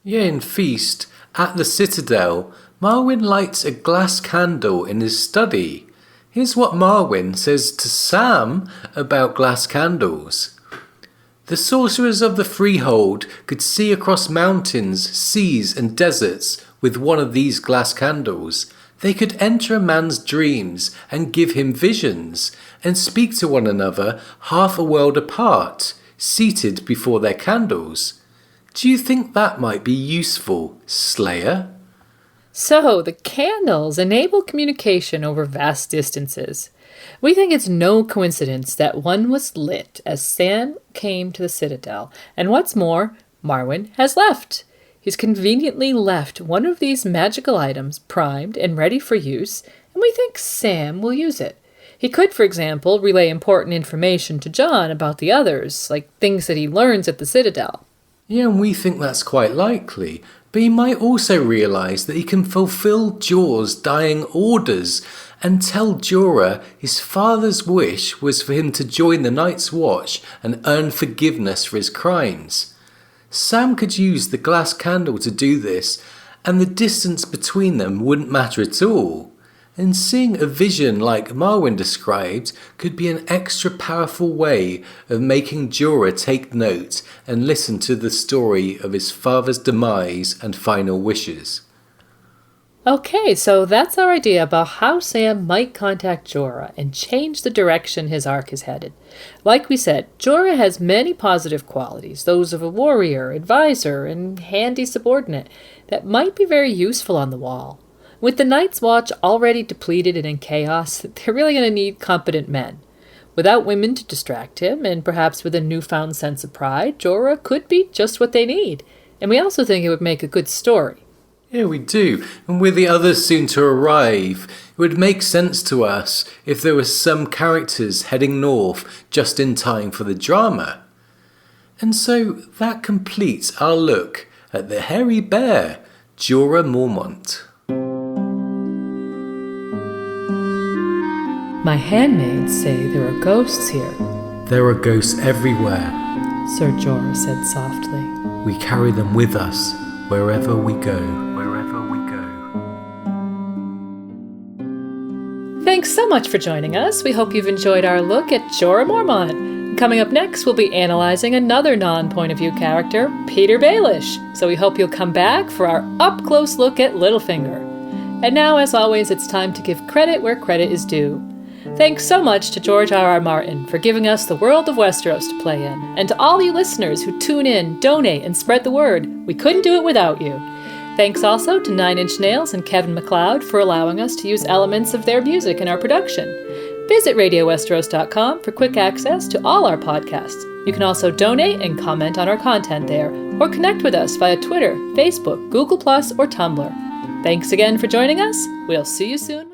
C: Yeah, in Feast, at the Citadel, Marwyn lights a glass candle in his study. Here's what Marwyn says to Sam about glass candles. The sorcerers of the Freehold could see across mountains, seas and deserts with one of these glass candles. They could enter a man's dreams and give him visions, and speak to one another half a world apart, seated before their candles. Do you think that might be useful, Slayer?
A: So, the candles enable communication over vast distances. We think it's no coincidence that one was lit as Sam came to the Citadel, and what's more, Marwyn has left. He's conveniently left one of these magical items primed and ready for use, and we think Sam will use it. He could, for example, relay important information to Jon about the others, like things that he learns at the Citadel.
C: Yeah, and we think that's quite likely, but he might also realise that he can fulfil Jorah's dying orders and tell Jorah his father's wish was for him to join the Night's Watch and earn forgiveness for his crimes. Sam could use the glass candle to do this, and the distance between them wouldn't matter at all. And seeing a vision like Marwyn described could be an extra powerful way of making Jorah take note and listen to the story of his father's demise and final wishes.
A: Okay, so that's our idea about how Sam might contact Jorah and change the direction his arc is headed. Like we said, Jorah has many positive qualities, those of a warrior, advisor, and handy subordinate, that might be very useful on the Wall. With the Night's Watch already depleted and in chaos, they're really going to need competent men. Without women to distract him, and perhaps with a newfound sense of pride, Jorah could be just what they need. And we also think it would make a good story.
C: Yeah, we do. And with the others soon to arrive, it would make sense to us if there were some characters heading north just in time for the drama. And so that completes our look at the hairy bear, Jorah Mormont.
A: My handmaids say there are ghosts here,
D: There are ghosts everywhere.
A: Sir Jorah said softly.
D: We carry them with us wherever we go.
A: Thanks so much for joining us. We hope you've enjoyed our look at Jorah Mormont. Coming up next, we'll be analyzing another non-point of view character, Peter Baelish. So we hope you'll come back for our up-close look at Littlefinger. And now, as always, it's time to give credit where credit is due. Thanks so much to George R.R. Martin for giving us the world of Westeros to play in, and to all you listeners who tune in, donate, and spread the word. We couldn't do it without you. Thanks also to 9 Inch Nails and Kevin MacLeod for allowing us to use elements of their music in our production. Visit RadioWesteros.com for quick access to all our podcasts. You can also donate and comment on our content there, or connect with us via Twitter, Facebook, Google+, or Tumblr. Thanks again for joining us. We'll see you soon.